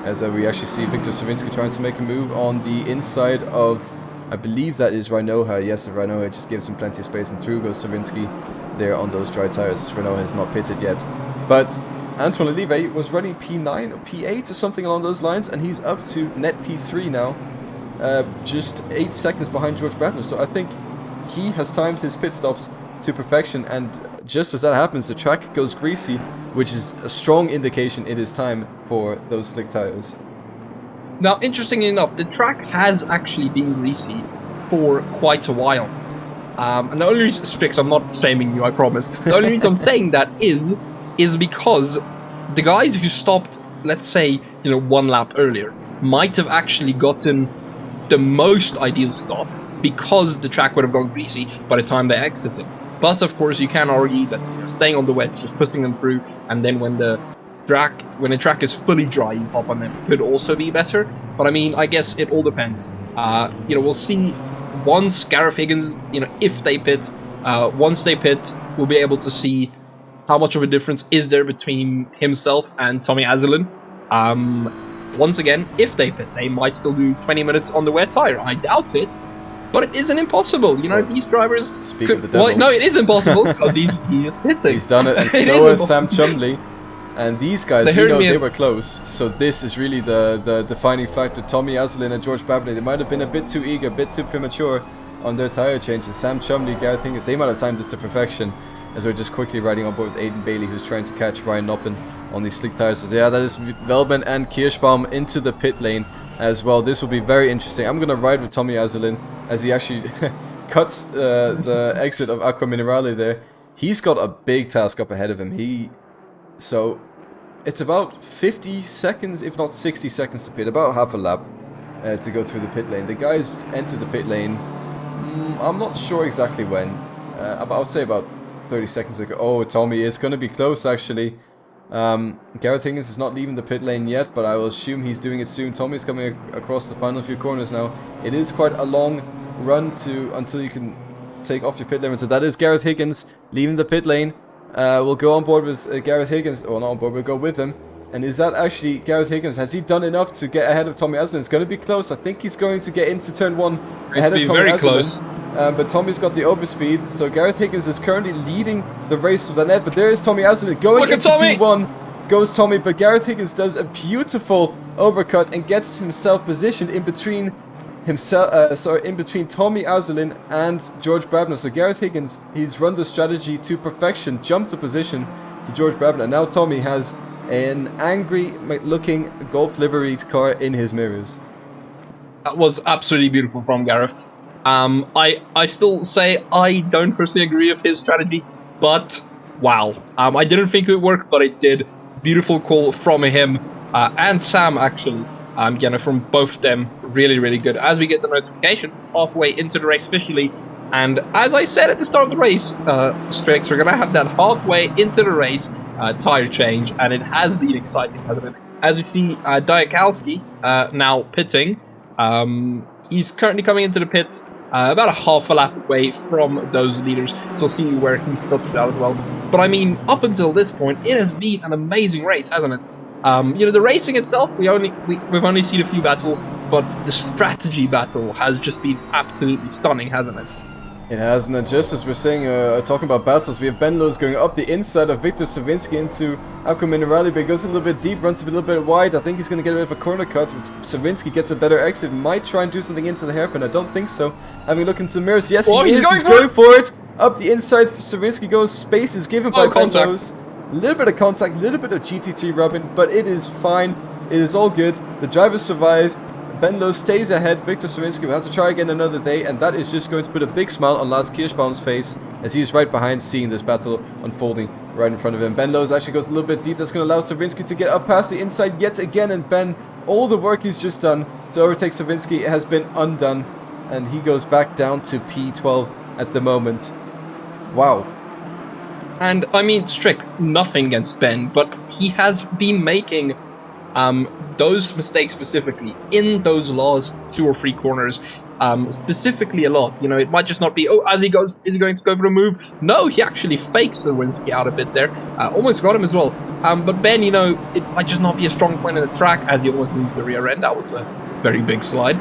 As we actually see Victor Savinski trying to make a move on the inside of, I believe that is Rinoja. Yes, Rinoja just gives him plenty of space, and through goes Savinski there on those dry tires. Rinoja has not pitted yet, but Antoine Olive was running P9 or P8 or something along those lines, and he's up to net P3 now. Just 8 seconds behind George Brabner, so I think he has timed his pit stops to perfection, and just as that happens, the track goes greasy, which is a strong indication it is time for those slick tires. Now, interestingly enough, the track has actually been greasy for quite a while. And the only reason, Strix, I'm not shaming you, I promise. The only reason I'm saying that is because the guys who stopped, let's say, 1 lap earlier, might have actually gotten the most ideal stop because the track would have gone greasy by the time they exited. But of course, you can argue that staying on the wets, just pushing them through, and then when the track is fully dry, you hop on them, could also be better. But I mean, I guess it all depends. We'll see once Gareth Higgins, if they pit. Once they pit, we'll be able to see how much of a difference is there between himself and Tommy Azzelin. Once again, if they pit, they might still do 20 minutes on the wet tire. I doubt it, but it isn't impossible. These drivers. Speak of the devil. Well, no, it is impossible because he is pitting. He's done it, and so has Sam Chumley. And these guys, they were close. So this is really the defining factor. Tommy Azzelin and George Babley, they might have been a bit too eager, a bit too premature on their tire changes. Sam Chumley, Gareth Higgins, they might have timed this to perfection. As we're just quickly riding on board with Aidan Bailey, who's trying to catch Ryan Noppen on these slick tires. So yeah, that is Velben and Kirschbaum into the pit lane as well. This will be very interesting. I'm going to ride with Tommy Azzelin as he actually cuts the exit of Aqua Minerale there. He's got a big task up ahead of him. So it's about 50 seconds, if not 60 seconds to pit, about half a lap to go through the pit lane. The guys entered the pit lane, I'm not sure exactly when, I would say about 30 seconds ago. Oh, Tommy is going to be close actually. Gareth Higgins is not leaving the pit lane yet, but I will assume he's doing it soon. Tommy's coming across the final few corners now. It is quite a long run until you can take off your pit limit. So that is Gareth Higgins leaving the pit lane. We'll go on board with Gareth Higgins. Oh, not on board, we'll go with him. And is that actually Gareth Higgins? Has he done enough to get ahead of Tommy Azzelin? It's going to be close. I think he's going to get into turn 1 ahead of Tommy Azzelin. Close. But Tommy's got the overspeed, so Gareth Higgins is currently leading the race to the net. But there is Tommy Azzelin going into P1. Goes Tommy, but Gareth Higgins does a beautiful overcut and gets himself positioned in between Tommy Azzelin and George Brabner. So Gareth Higgins, he's run the strategy to perfection, jumped the position to George Brabner. Now Tommy has an angry-looking Golf liveried car in his mirrors. That was absolutely beautiful from Gareth. I still say I don't personally agree with his strategy, but wow. I didn't think it would work, but it did. Beautiful call from him and Sam, actually. From both them, really, really good. As we get the notification halfway into the race officially, and as I said at the start of the race, Strix, we're going to have that halfway into the race tire change, and it has been exciting, hasn't it? As you see, Diakowski now pitting. He's currently coming into the pits about a half a lap away from those leaders, so we'll see where he's filtered out as well. But I mean, up until this point, it has been an amazing race, hasn't it? The racing itself, we've only seen a few battles, but the strategy battle has just been absolutely stunning, hasn't it? It has, and just as we're saying, talking about battles, we have Ben Lowe's going up the inside of Victor Savinski into Aqua Minerale, but he goes a little bit deep, runs a little bit wide. I think he's going to get a bit of a corner cut. Savinski gets a better exit, might try and do something into the hairpin. I don't think so. Having a look into the mirrors, yes, he's going for it. Up the inside, Savinski goes, space is given by Ben Lowe's. A little bit of contact, a little bit of GT3 rubbing, but it is fine. It is all good. The drivers survive. Ben Lowe stays ahead. Victor Savinski will have to try again another day, and that is just going to put a big smile on Lars Kirschbaum's face as he's right behind, seeing this battle unfolding right in front of him. Ben Lowe actually goes a little bit deep. That's going to allow Savinski to get up past the inside yet again, and Ben, all the work he's just done to overtake Savinski has been undone, and he goes back down to P12 at the moment. Wow. And I mean, Strix, nothing against Ben, but he has been making those mistakes specifically in those last 2 or 3 corners, specifically a lot. You know, it might just not be, oh, as he goes, is he going to go for a move? No, he actually fakes Lewinsky out a bit there. Almost got him as well. But Ben, you know, it might just not be a strong point in the track as he almost loses the rear end. That was a very big slide.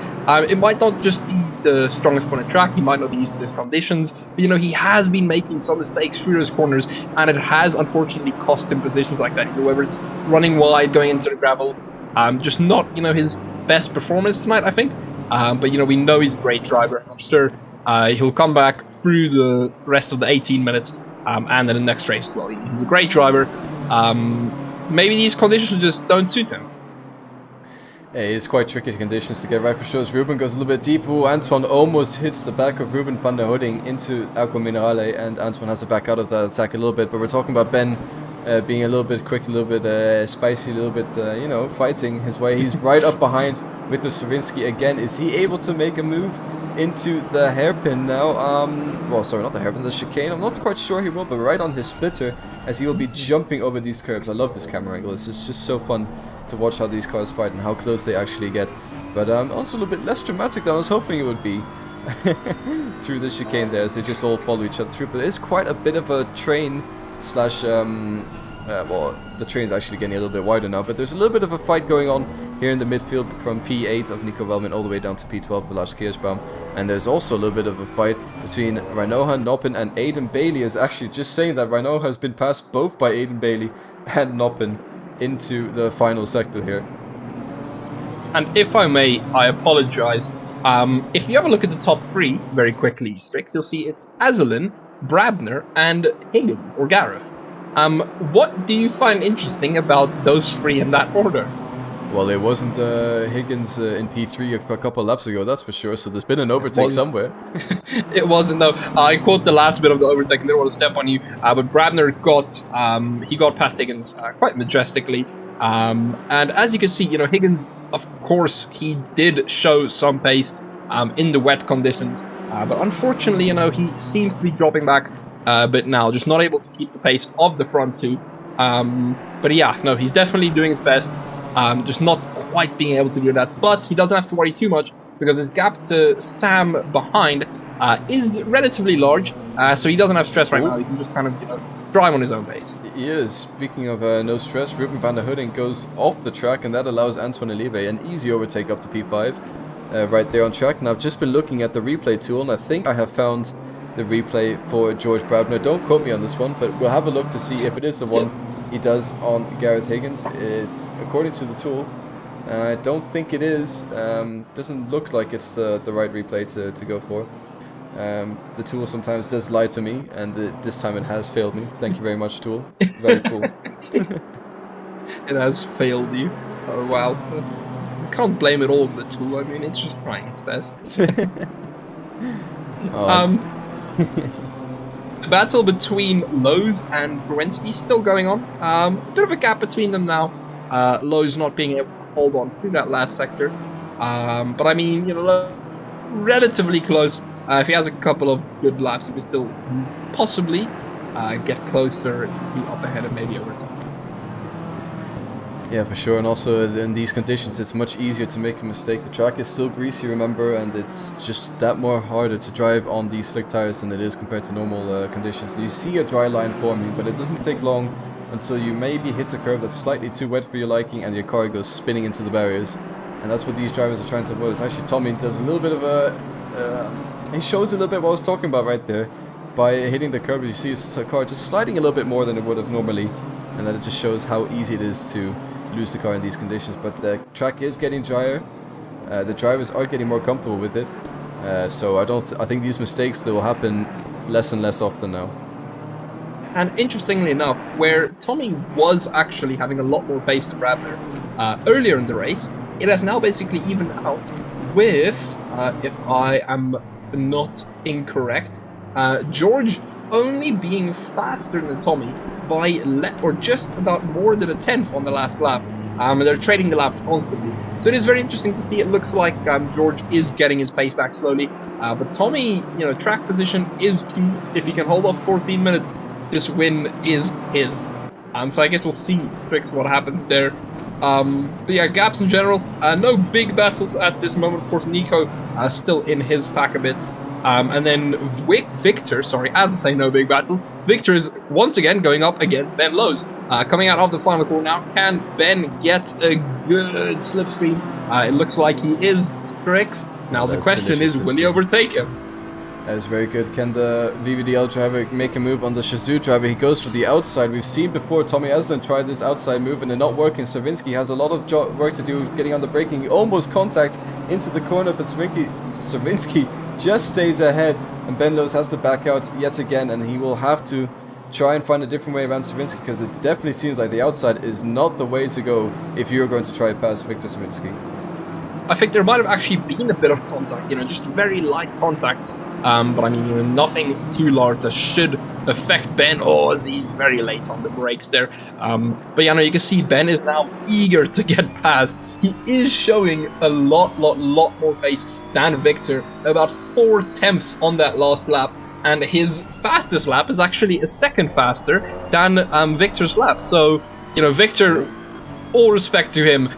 It might not just be the strongest point of track. He might not be used to these conditions. But, you know, he has been making some mistakes through those corners, and it has unfortunately cost him positions like that. You know, whether it's running wide, going into the gravel, just not, you know, his best performance tonight, I think. But, you know, we know he's a great driver. I'm sure he'll come back through the rest of the 18 minutes and then the next race as well. He's a great driver. Maybe these conditions just don't suit him. Yeah, it's quite tricky conditions to get right for sure. As Ruben goes a little bit deep. Ooh, Antoine almost hits the back of Ruben van der Hooding into Aqua Minerale, and Antoine has to back out of that attack a little bit. But we're talking about Ben being a little bit quick, a little bit spicy, a little bit, you know, fighting his way. He's right up behind Victor Sawinski again. Is he able to make a move into the hairpin now? Well, sorry, not the hairpin, the chicane. I'm not quite sure he will, but right on his splitter as he will be jumping over these curbs. I love this camera angle. It's just so fun to watch how these cars fight and how close they actually get. But also a little bit less dramatic than I was hoping it would be through the chicane there, as they just all follow each other through. But it is quite a bit of a train slash well, the train's actually getting a little bit wider now, but there's a little bit of a fight going on here in the midfield from P8 of Nico Wellman all the way down to P12 of Lars Kirschbaum. And there's also a little bit of a fight between Reinoha, Noppin and Aiden Bailey. Is actually just saying that Reinoha has been passed both by Aiden Bailey and Noppin into the final sector here. And if I may, I apologize. If you have a look at the top 3 very quickly, Strix, you'll see it's Azalin, Brabner, and Higgins, or Gareth. What do you find interesting about those 3 in that order? Well, it wasn't Higgins in P3 a couple laps ago, that's for sure, so there's been an overtake somewhere. It wasn't, though. I caught the last bit of the overtake and didn't want to step on you, but Brabner got past Higgins quite majestically. And as you can see, you know, Higgins, of course, he did show some pace in the wet conditions, but unfortunately, you know, he seems to be dropping back a bit now, just not able to keep the pace of the front 2. But yeah, no, he's definitely doing his best. Just not quite being able to do that, but he doesn't have to worry too much because his gap to Sam behind is relatively large, so he doesn't have stress right now. He can just kind of, you know, drive on his own pace. He is. Speaking of no stress, Ruben van der Hooding goes off the track, and that allows Antoine Olive an easy overtake up to P5 right there on track. And I've just been looking at the replay tool, and I think I have found the replay for George Brabner. Don't quote me on this one, but we'll have a look to see if it is the one he does on Gareth Higgins. It's according to the tool. I don't think it is. Doesn't look like it's the right replay to go for. The tool sometimes does lie to me, and this time it has failed me. Thank you very much, tool. Very cool. It has failed you. Oh wow. You can't blame it all on the tool. I mean, it's just trying its best. The battle between Lowe's and Browensky is still going on. A bit of a gap between them now. Lowe's not being able to hold on through that last sector. But I mean, you know, relatively close. If he has a couple of good laps, he can still possibly get closer to the up ahead and maybe overtake. Yeah, for sure. And also in these conditions, it's much easier to make a mistake. The track is still greasy, remember, and it's just that more harder to drive on these slick tires than it is compared to normal conditions. You see a dry line forming, but it doesn't take long until you maybe hit a curve that's slightly too wet for your liking and your car goes spinning into the barriers. And that's what these drivers are trying to avoid. It's actually Tommy does a little bit of a... he shows a little bit what I was talking about right there. By hitting the curb, you see his car just sliding a little bit more than it would have normally. And then it just shows how easy it is to lose the car in these conditions. But the track is getting drier. The drivers are getting more comfortable with it. So I think these mistakes, they will happen less and less often now. And interestingly enough, where Tommy was actually having a lot more pace than Brabner earlier in the race, it has now basically evened out with, if I am not incorrect, George only being faster than Tommy by just about more than a tenth on the last lap. They're trading the laps constantly. So it is very interesting to see. It looks like George is getting his pace back slowly. But Tommy, track position is key. If he can hold off 14 minutes, this win is his. So I guess we'll see, Strix, what happens there. But yeah, gaps in general. No big battles at this moment. Of course, Nico still in his pack a bit. And then Victor, sorry, as I say, no big battles. Victor is once again going up against Ben Lowe's. Coming out of the final corner now, can Ben get a good slipstream? It looks like he is, Strix. Now the question is, will he overtake him? That is very good. Can the VVDL driver make a move on the Shazoo driver? He goes for the outside. We've seen before Tommy Aslan try this outside move and it not working. Stravinsky has a lot of work to do getting on the braking. He almost contact into the corner, but Stravinsky just stays ahead, and Ben Lowe's has to back out yet again, and he will have to try and find a different way around Stravinsky, because it definitely seems like the outside is not the way to go if you're going to try past Victor Stravinsky. I think there might have actually been a bit of contact, just very light contact. But I mean, nothing too large that should affect Ben. Oh, as he's very late on the brakes there. But yeah, no, you can see Ben is now eager to get past. He is showing a lot more pace than Victor, about 4/10 on that last lap. And his fastest lap is actually a second faster than Victor's lap. So, Victor, all respect to him.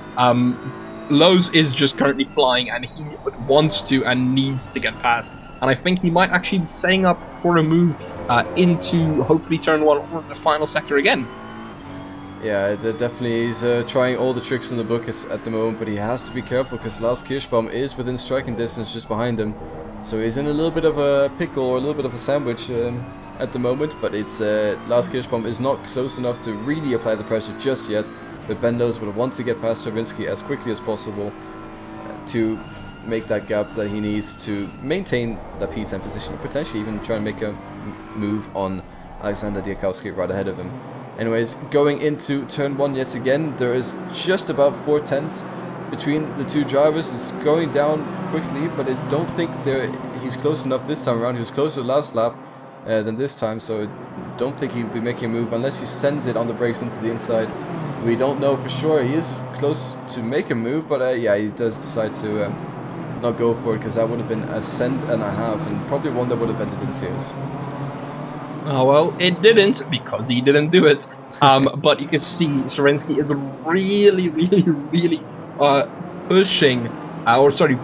Lowe's is just currently flying, and he wants to and needs to get past. And I think he might actually be setting up for a move into hopefully turn 1 or the final sector again. Yeah, definitely he's trying all the tricks in the book at the moment, but he has to be careful because Lars Kirschbaum is within striking distance just behind him. So he's in a little bit of a pickle or a little bit of a sandwich at the moment, but it's Lars Kirschbaum is not close enough to really apply the pressure just yet. But Ben Lowe's will want to get past Stravinsky as quickly as possible to make that gap that he needs to maintain that P10 position, or potentially even try and make a move on Alexander Diakowski right ahead of him. Anyways, going into turn 1 yet again, there is just about 4/10 between the two drivers. It's going down quickly, but I don't think he's close enough this time around. He was closer last lap than this time, so I don't think he'll be making a move unless he sends it on the brakes into the inside. We don't know for sure. He is close to make a move, but yeah, he does decide to not go for it, because that would have been a cent and a half, and probably one that would have ended in tears. Oh, well, it didn't, because he didn't do it. But you can see Stravinsky is really pushing,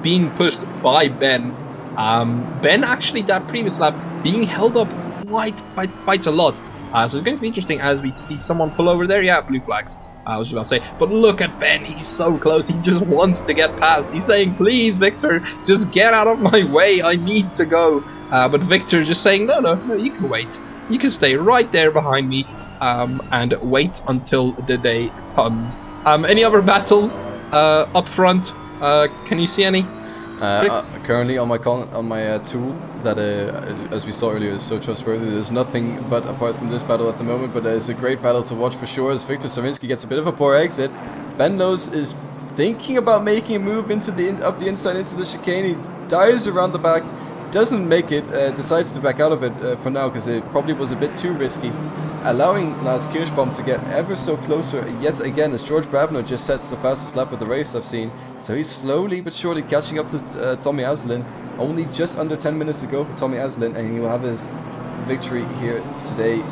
being pushed by Ben. Ben actually, that previous lap, being held up quite a lot. So it's going to be interesting as we see someone pull over there. Yeah, blue flags. I was about to say, but look at Ben, he's so close, he just wants to get past. He's saying, please, Victor, just get out of my way, I need to go. But Victor just saying, no, you can wait. You can stay right there behind me and wait until the day comes. Any other battles up front? Can you see any? Currently on my tool that as we saw earlier is so trustworthy. There's nothing but apart from this battle at the moment, but it's a great battle to watch for sure as Victor Stravinsky gets a bit of a poor exit. Ben Lowe's is thinking about making a move into up the inside into the chicane. He dives around the back, doesn't make it, decides to back out of it for now because it probably was a bit too risky, allowing Lars Kirschbaum to get ever so closer yet again as George Brabner just sets the fastest lap of the race I've seen. So he's slowly but surely catching up to Tommy Aslan. Only just under 10 minutes to go for Tommy Aslan, and he will have his victory here today.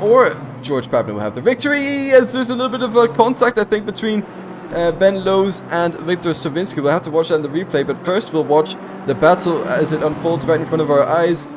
Or George Brabner will have the victory, as there's a little bit of a contact, I think, between Ben Lowe's and Victor Stravinsky. We'll have to watch that in the replay, but first we'll watch the battle as it unfolds right in front of our eyes.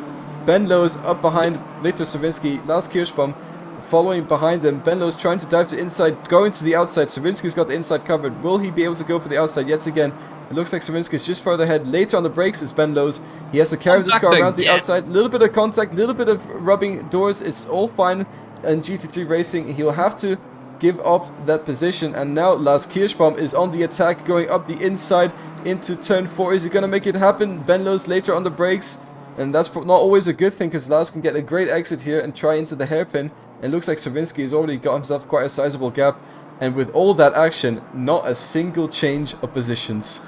Ben Lowe's up behind Victor Stravinsky, Lars Kirschbaum following behind them. Ben Lowe's trying to dive to the inside, going to the outside. Stravinsky's got the inside covered. Will he be able to go for the outside yet again? It looks like Stravinsky's just further ahead. Later on the brakes is Ben Lowe's. He has to carry this car around the outside. A little bit of contact, a little bit of rubbing doors. It's all fine in GT3 racing. He'll have to give up that position, and now Lars Kirschbaum is on the attack, going up the inside into turn 4. Is he going to make it happen? Ben Lowe's later on the brakes, and that's not always a good thing because Lars can get a great exit here and try into the hairpin. It looks like Stravinsky has already got himself quite a sizable gap, and with all that action, not a single change of positions.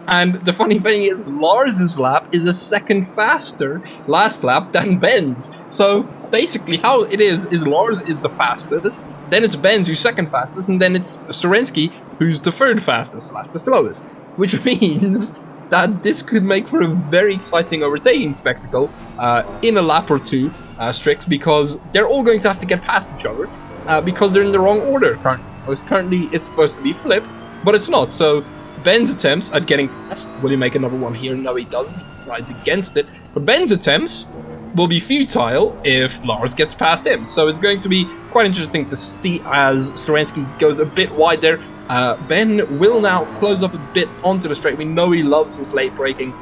And the funny thing is, Lars's lap is a second faster last lap than Ben's. So basically how it is Lars is the fastest, then it's Ben's who's second fastest, and then it's Stravinsky who's the third fastest lap, the slowest. Which means that this could make for a very exciting overtaking spectacle in a lap or two, Strix, because they're all going to have to get past each other because they're in the wrong order currently. Most currently, it's supposed to be flip, but it's not. So Ben's attempts at getting past, will he make another one here? No, he doesn't. He decides against it. But Ben's attempts will be futile if Lars gets past him. So it's going to be quite interesting to see as Struenski goes a bit wide there. Ben will now close up a bit onto the straight. We know he loves his late braking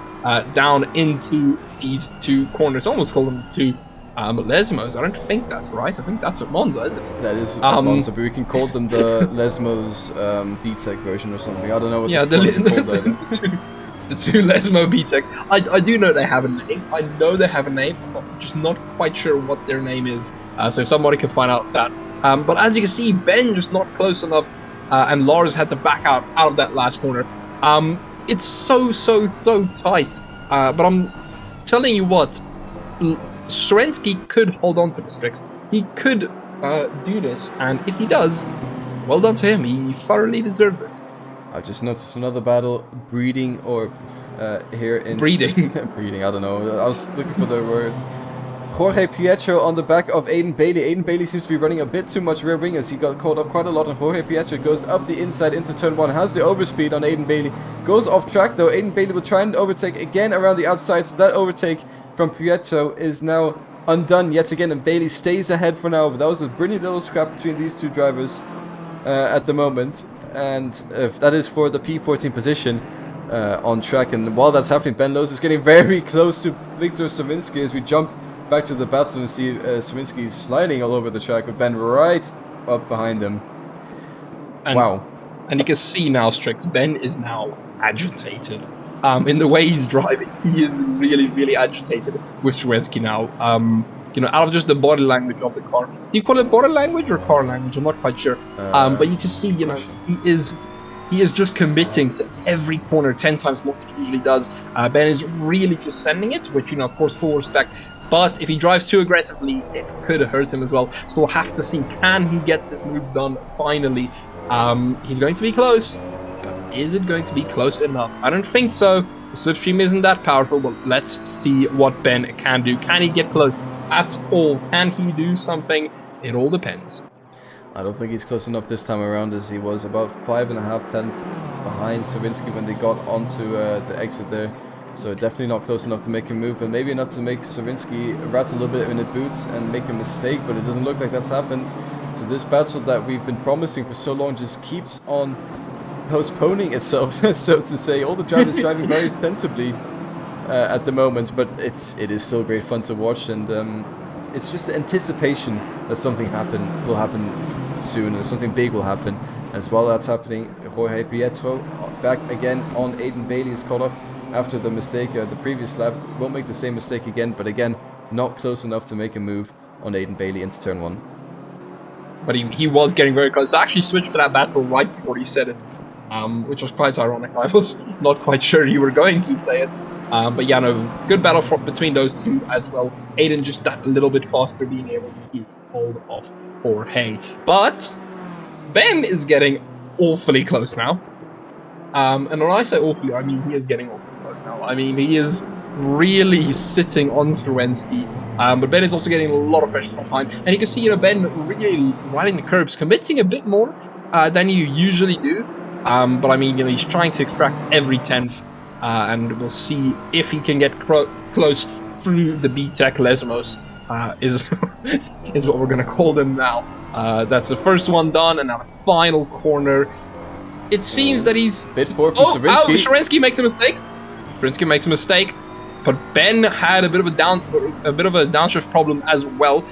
down into these two corners. I almost call them two Lesmos. I don't think that's right. I think that's at Monza, isn't it? That is at Monza, but we can call them the Lesmos B-Tech version or something. I don't know what the two Lesmo B-Techs. I do know they have a name. I know they have a name. I'm just not quite sure what their name is. So if somebody can find out that. But as you can see, Ben just not close enough, and Lars had to back out of that last corner. It's so tight. But I'm telling you what, Struenski could hold on to the tricks. He could do this, and if he does, well done to him. He thoroughly deserves it. I just noticed another battle breeding or here in breeding. Breeding. I don't know. I was looking for the words. Jorge Pietro on the back of Aiden Bailey. Aiden Bailey seems to be running a bit too much rear wing as he got caught up quite a lot, and Jorge Pietro goes up the inside into turn 1, has the overspeed on Aiden Bailey, goes off track though. Aiden Bailey will try and overtake again around the outside, so that overtake from Pietro is now undone yet again, and Bailey stays ahead for now. But that was a brilliant little scrap between these two drivers at the moment, and that is for the P14 position on track. And while that's happening, Ben Lowes is getting very close to Victor Savinski as we jump back to the battle and see Savinski sliding all over the track with Ben right up behind him. And, wow. And you can see now, Strix, Ben is now agitated. In the way he's driving, he is really agitated with Struenski now. You know, out of just the body language of the car. Do you call it body language or car language? I'm not quite sure. But you can see, you know, he is just committing to every corner 10 times more than he usually does. Ben is really just sending it, which, you know, of course, full respect. But if he drives too aggressively, it could hurt him as well. So we'll have to see, can he get this move done finally? He's going to be close, but is it going to be close enough? I don't think so. The slipstream isn't that powerful, but let's see what Ben can do. Can he get close at all? Can he do something? It all depends. I don't think he's close enough this time around, as he was about 5.5 tenths behind Savinski when they got onto the exit there. So definitely not close enough to make him move, and maybe enough to make Savinski rattle a little bit in the boots and make a mistake, but it doesn't look like that's happened. So this battle that we've been promising for so long just keeps on postponing itself, so to say. All the drivers driving very sensibly at the moment, but it is still great fun to watch, and it's just the anticipation that something will happen soon, and something big will happen. As well, that's happening. Jorge Pietro back again on Aiden Bailey is caught up after the mistake the previous lap. Won't make the same mistake again, but again, not close enough to make a move on Aiden Bailey into turn 1. But he was getting very close. I actually switched to that battle right before he said it, which was quite ironic. I was not quite sure you were going to say it. But yeah, no, good battle between those two as well. Aiden just that little bit faster, being able to hold off Jorge. But Ben is getting awfully close now. And when I say awfully, I mean he is getting awfully close now. I mean, he is really sitting on Struenski. But Ben is also getting a lot of pressure from behind. And you can see, you know, Ben really riding the curbs, committing a bit more than you usually do. But I mean, you know, he's trying to extract every tenth. And we'll see if he can get close through the B-Tech Lesmos, is what we're going to call them now. That's the first one done, and now the final corner. It seems that he's... Bit poor from Savinski. Struenski makes a mistake. Struenski makes a mistake. But Ben had a bit of a downshift problem as well.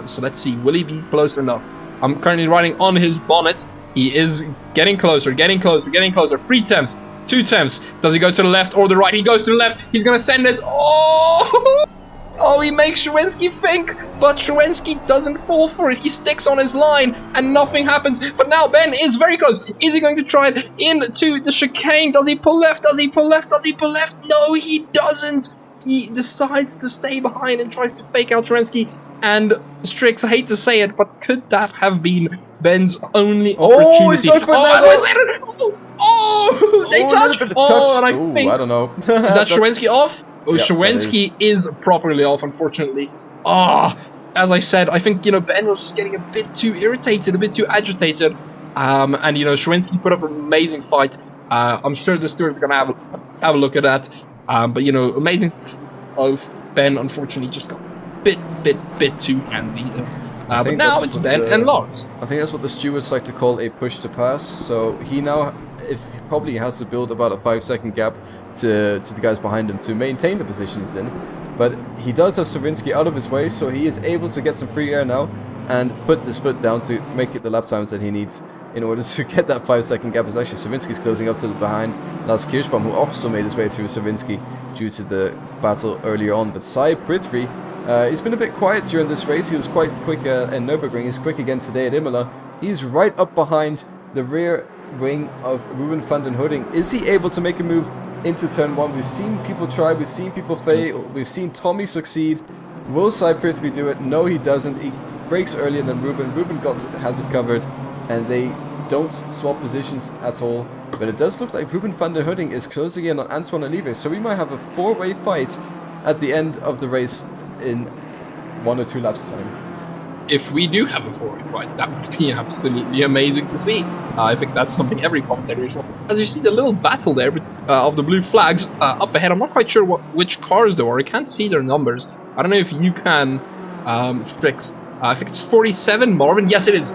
So let's see, will he be close enough? I'm currently riding on his bonnet. He is getting closer. 3 tenths. 2 tenths. Does he go to the left or the right? He goes to the left. He's going to send it. Oh! Oh, he makes Struenski think, but Struenski doesn't fall for it. He sticks on his line, and nothing happens. But now Ben is very close. Is he going to try it into the chicane? Does he pull left? No, he doesn't. He decides to stay behind and tries to fake out Struenski. And Strix, I hate to say it, but could that have been Ben's only opportunity? They touched. And I think I don't know. Is that Struenski off? Oh, yeah, Struenski is properly off, unfortunately. As I said, I think, you know, Ben was just getting a bit too irritated, a bit too agitated. And Schwinski put up an amazing fight. I'm sure the stewards are gonna have a look at that. But amazing both. Ben unfortunately just got bit too handy. But now it's Ben and Lars. I think that's what the stewards like to call a push to pass. So he now, he probably has to build about a 5-second gap to the guys behind him to maintain the position he's in. But he does have Savinsky out of his way, so he is able to get some free air now and put his foot down to make it the lap times that he needs in order to get that 5-second gap. As actually Savinsky's closing up to the behind. That's Kirschbaum, who also made his way through Savinsky due to the battle earlier on. But Sai Prithvi, he's been a bit quiet during this race. He was quite quick in Nürburgring. He's quick again today at Imola. He's right up behind the rear wing of Ruben van den Hooding. Is he able to make a move into turn 1? We've seen people try, we've seen people fail, we've seen Tommy succeed. Will Sai Prithvi do it? No, he doesn't. He brakes earlier than Ruben. Ruben has it covered, and they don't swap positions at all. But it does look like Ruben van der Hooding is closing in on Antoine Olive, so we might have a 4-way fight at the end of the race in 1 or 2 laps time. If we do have a 4-way fight, that would be absolutely amazing to see. I think that's something every commentator is. As you see the little battle there of the blue flags up ahead, I'm not quite sure which cars there are. I can't see their numbers. I don't know if you can, Strix. I think it's 47 Marvin. Yes, it is.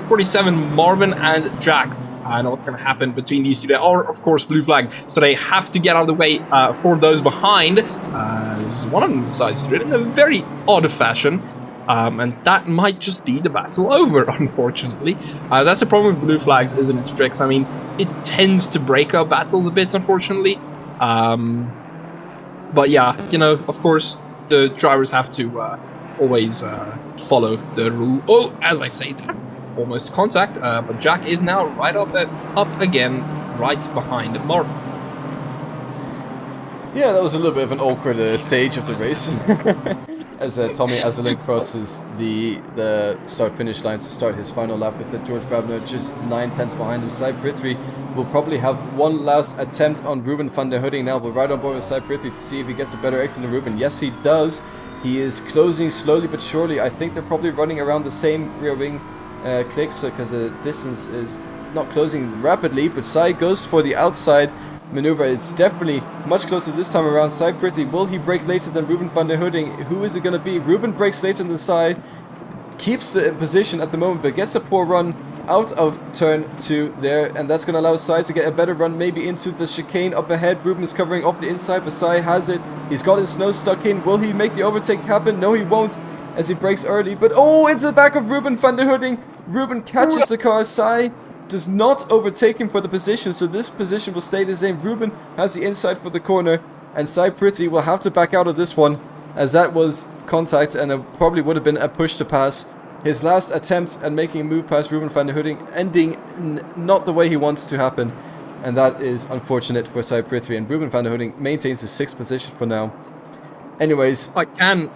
47 Marvin and Jack. I know what's going to happen between these two. They are, of course, blue flag, so they have to get out of the way for those behind. As one of them decides to do it in a very odd fashion. And that might just be the battle over, unfortunately. That's the problem with blue flags, isn't it, Strix? I mean, it tends to break up battles a bit, unfortunately. But yeah, of course, the drivers have to always follow the rule. Oh, as I say that, almost contact. But Jack is now right up again, right behind Mark. Yeah, that was a little bit of an awkward stage of the race. As Tommy Azzelin crosses the start-finish line to start his final lap with the George Babner just 9/10 behind him. Sai Prithvi will probably have one last attempt on Ruben van der Hooding now. We're right on board with Sai Prithvi to see if he gets a better exit than Ruben. Yes, he does. He is closing slowly but surely. I think they're probably running around the same rear wing clicks because the distance is not closing rapidly, but Sai goes for the outside maneuver. It's definitely much closer this time around. Sai Prithvi, will he break later than Ruben van der Hooding? Who is it going to be? Ruben breaks later than Sai, keeps the position at the moment, but gets a poor run out of turn 2 there, and that's going to allow Sai to get a better run maybe into the chicane up ahead. Ruben's covering off the inside, but Sai has it. He's got his snow stuck in. Will he make the overtake happen? No, he won't, as he breaks early, but oh, into the back of Ruben van der Hooding. Ruben catches the car. Sai does not overtake him for the position, so this position will stay the same. Ruben has the inside for the corner, and Sai Prithvi will have to back out of this one, as that was contact, and it probably would have been a push to pass. His last attempt at making a move past Ruben van der Hooding ending not the way he wants to happen, and that is unfortunate for Sai Prithvi, and Ruben van der Hooding maintains his 6th position for now. Anyways, I can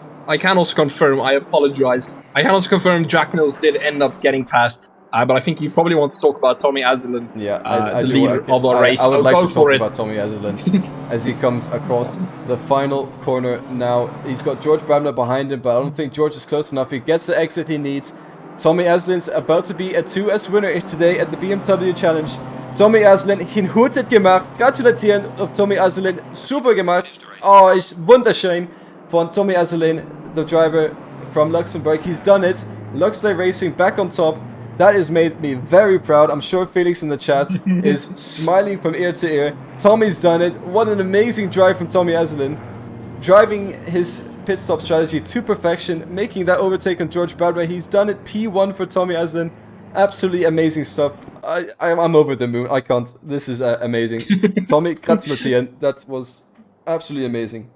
also confirm, I apologize, I can also confirm Jack Mills did end up getting past. But I think you probably want to talk about Tommy Azzelin, yeah, the leader of our race. I would like go to for talk it. about Tommy Azzelin as he comes across the final corner now. He's got George Bramler behind him, but I don't think George is close enough. He gets the exit he needs. Tommy Azzelin's about to be a 2S winner today at the BMW Challenge. Tommy Azzelin, hinhutet gemacht. Gratulieren auf Tommy Azzelin. Super gemacht. Oh, ist wunderschön von Tommy Azzelin, the driver from Luxembourg. He's done it. Luxley Racing back on top. That has made me very proud. I'm sure Felix in the chat is smiling from ear to ear. Tommy's done it. What an amazing drive from Tommy Azzelin. Driving his pit stop strategy to perfection, making that overtake on George Bradway. He's done it. P1 for Tommy Azzelin. Absolutely amazing stuff. I'm over the moon. I can't. This is amazing. Tommy, gratulieren. That was absolutely amazing.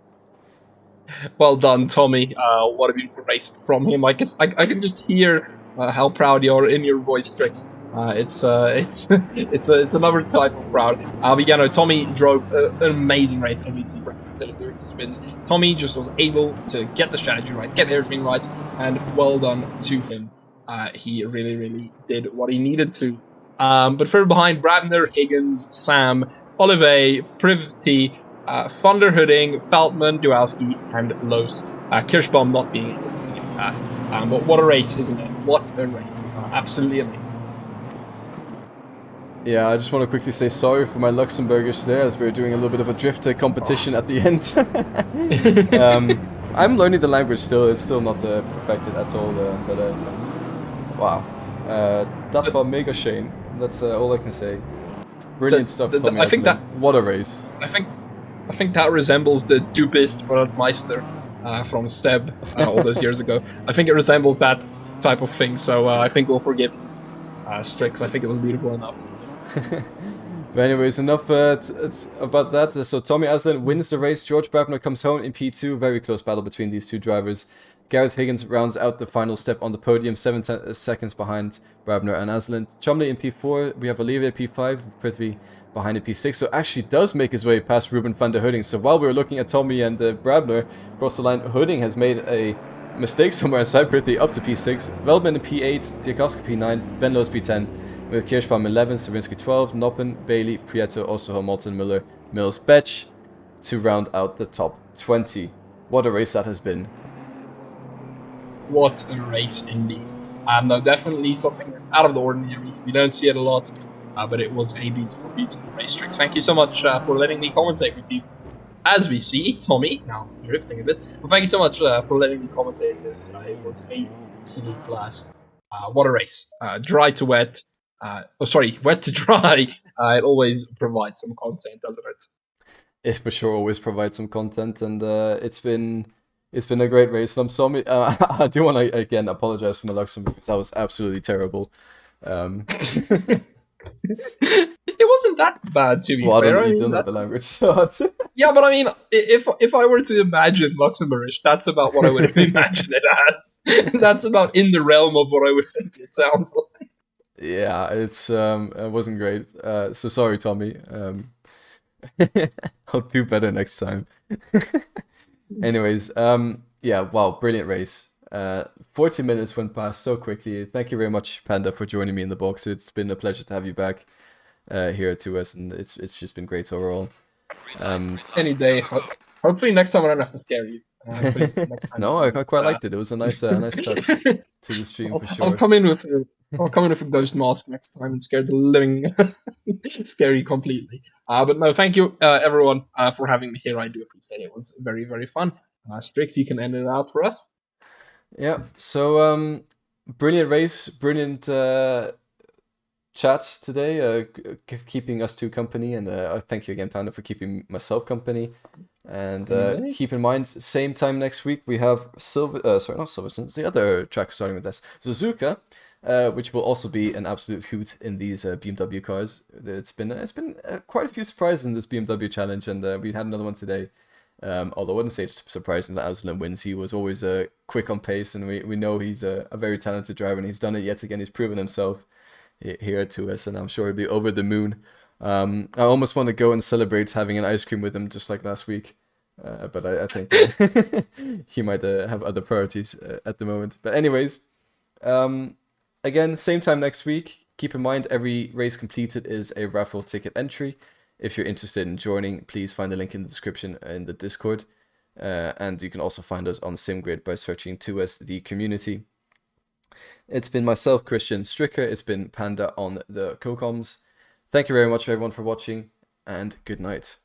Well done, Tommy. What a beautiful race from him. I guess I can just hear how proud you are in your voice, Tricks. It's another type of proud. But yeah, no, Tommy drove an amazing race, as we see doing some spins. Tommy just was able to get the strategy right, get everything right, and well done to him. He really, really did what he needed to. But further behind, Bradner, Higgins, Sam, Olive, Privity, van der Hooding, Feldman, Dualski, and Loos. Kirschbaum not being able to get past. But what a race, isn't it? What a race. Absolutely amazing. Yeah, I just want to quickly say sorry for my Luxembourgish there, as we are doing a little bit of a drifter competition at the end. I'm learning the language still. It's still not perfected at all, but wow. Dat was mega Shane. That's all I can say. Brilliant stuff, Tommy I think Aslan. that What a race. I think I think that resembles the Du bist Meister from Seb all those years ago. I think it resembles that type of thing. So I think we'll forgive Strix. I think it was beautiful enough. But anyways, enough it's about that. So Tommy Aslan wins the race. George Brabner comes home in P2. Very close battle between these two drivers. Gareth Higgins rounds out the final step on the podium, 7 seconds behind Brabner and Aslan. Chumley in P4. We have Olivier P5. Prithvi behind in P6. So actually does make his way past Ruben van der Hudding. So while we were looking at Tommy and Brabner across the line, Hudding has made a mistake somewhere inside Prithvi up to P6. Veldman in P8. Diakowski P9. Ben Loos P10. With Kirschbaum 11, Savinsky 12, Noppen, Bailey, Prieto, Osterholm, Malton, Miller, Mills, Betch to round out the top 20. What a race that has been. What a race indeed. No, definitely something out of the ordinary. We don't see it a lot, but it was a beautiful, beautiful race. Tricks. Thank you so much for letting me commentate with you. As we see, Tommy, now drifting a bit, but thank you so much for letting me commentate this. It was a absolute blast. What a race. Dry to wet. Wet to dry. It always provides some content, doesn't it? It for sure always provides some content, and it's been a great race. And I'm sorry, I do want to again apologize for my Luxembourg because that was absolutely terrible. It wasn't that bad, to be fair. I don't know the language, so yeah, but I mean, if I were to imagine Luxembourgish, that's about what I would imagine it as. That's about in the realm of what I would think it sounds like. Yeah, it wasn't great. So sorry, Tommy. I'll do better next time. Anyways, yeah, wow, brilliant race. 40 minutes went past so quickly. Thank you very much, Panda, for joining me in the box. It's been a pleasure to have you back here at 2S, and it's just been great overall. Any day. Hopefully next time I don't have to scare you. No, I quite liked it. It was a nice touch to the stream for sure. I'll come in with a ghost mask next time and scare the living, scare you completely. But no, thank you everyone for having me here. I do appreciate it. It was very, very fun. Strix, you can end it out for us. Yeah. So brilliant race, brilliant chats today, keeping us two company, and thank you again, Panda, for keeping myself company. And keep in mind, same time next week we have not Silverstone, the other track starting with S, Suzuka, which will also be an absolute hoot in these BMW cars. It's been quite a few surprises in this BMW challenge, and we had another one today. Although I wouldn't say it's surprising that Aslan wins. He was always quick on pace, and we know he's a very talented driver, and he's done it yet again. He's proven himself here at 2S, and I'm sure he'll be over the moon. I almost want to go and celebrate having an ice cream with him just like last week. But I think he might have other priorities at the moment. But anyways, again, same time next week. Keep in mind, every race completed is a raffle ticket entry. If you're interested in joining, please find the link in the description in the Discord. And you can also find us on SimGrid by searching 2S the community. It's been myself, Christian Stricker. It's been Panda on the co-coms. Thank you very much, everyone, for watching, and good night.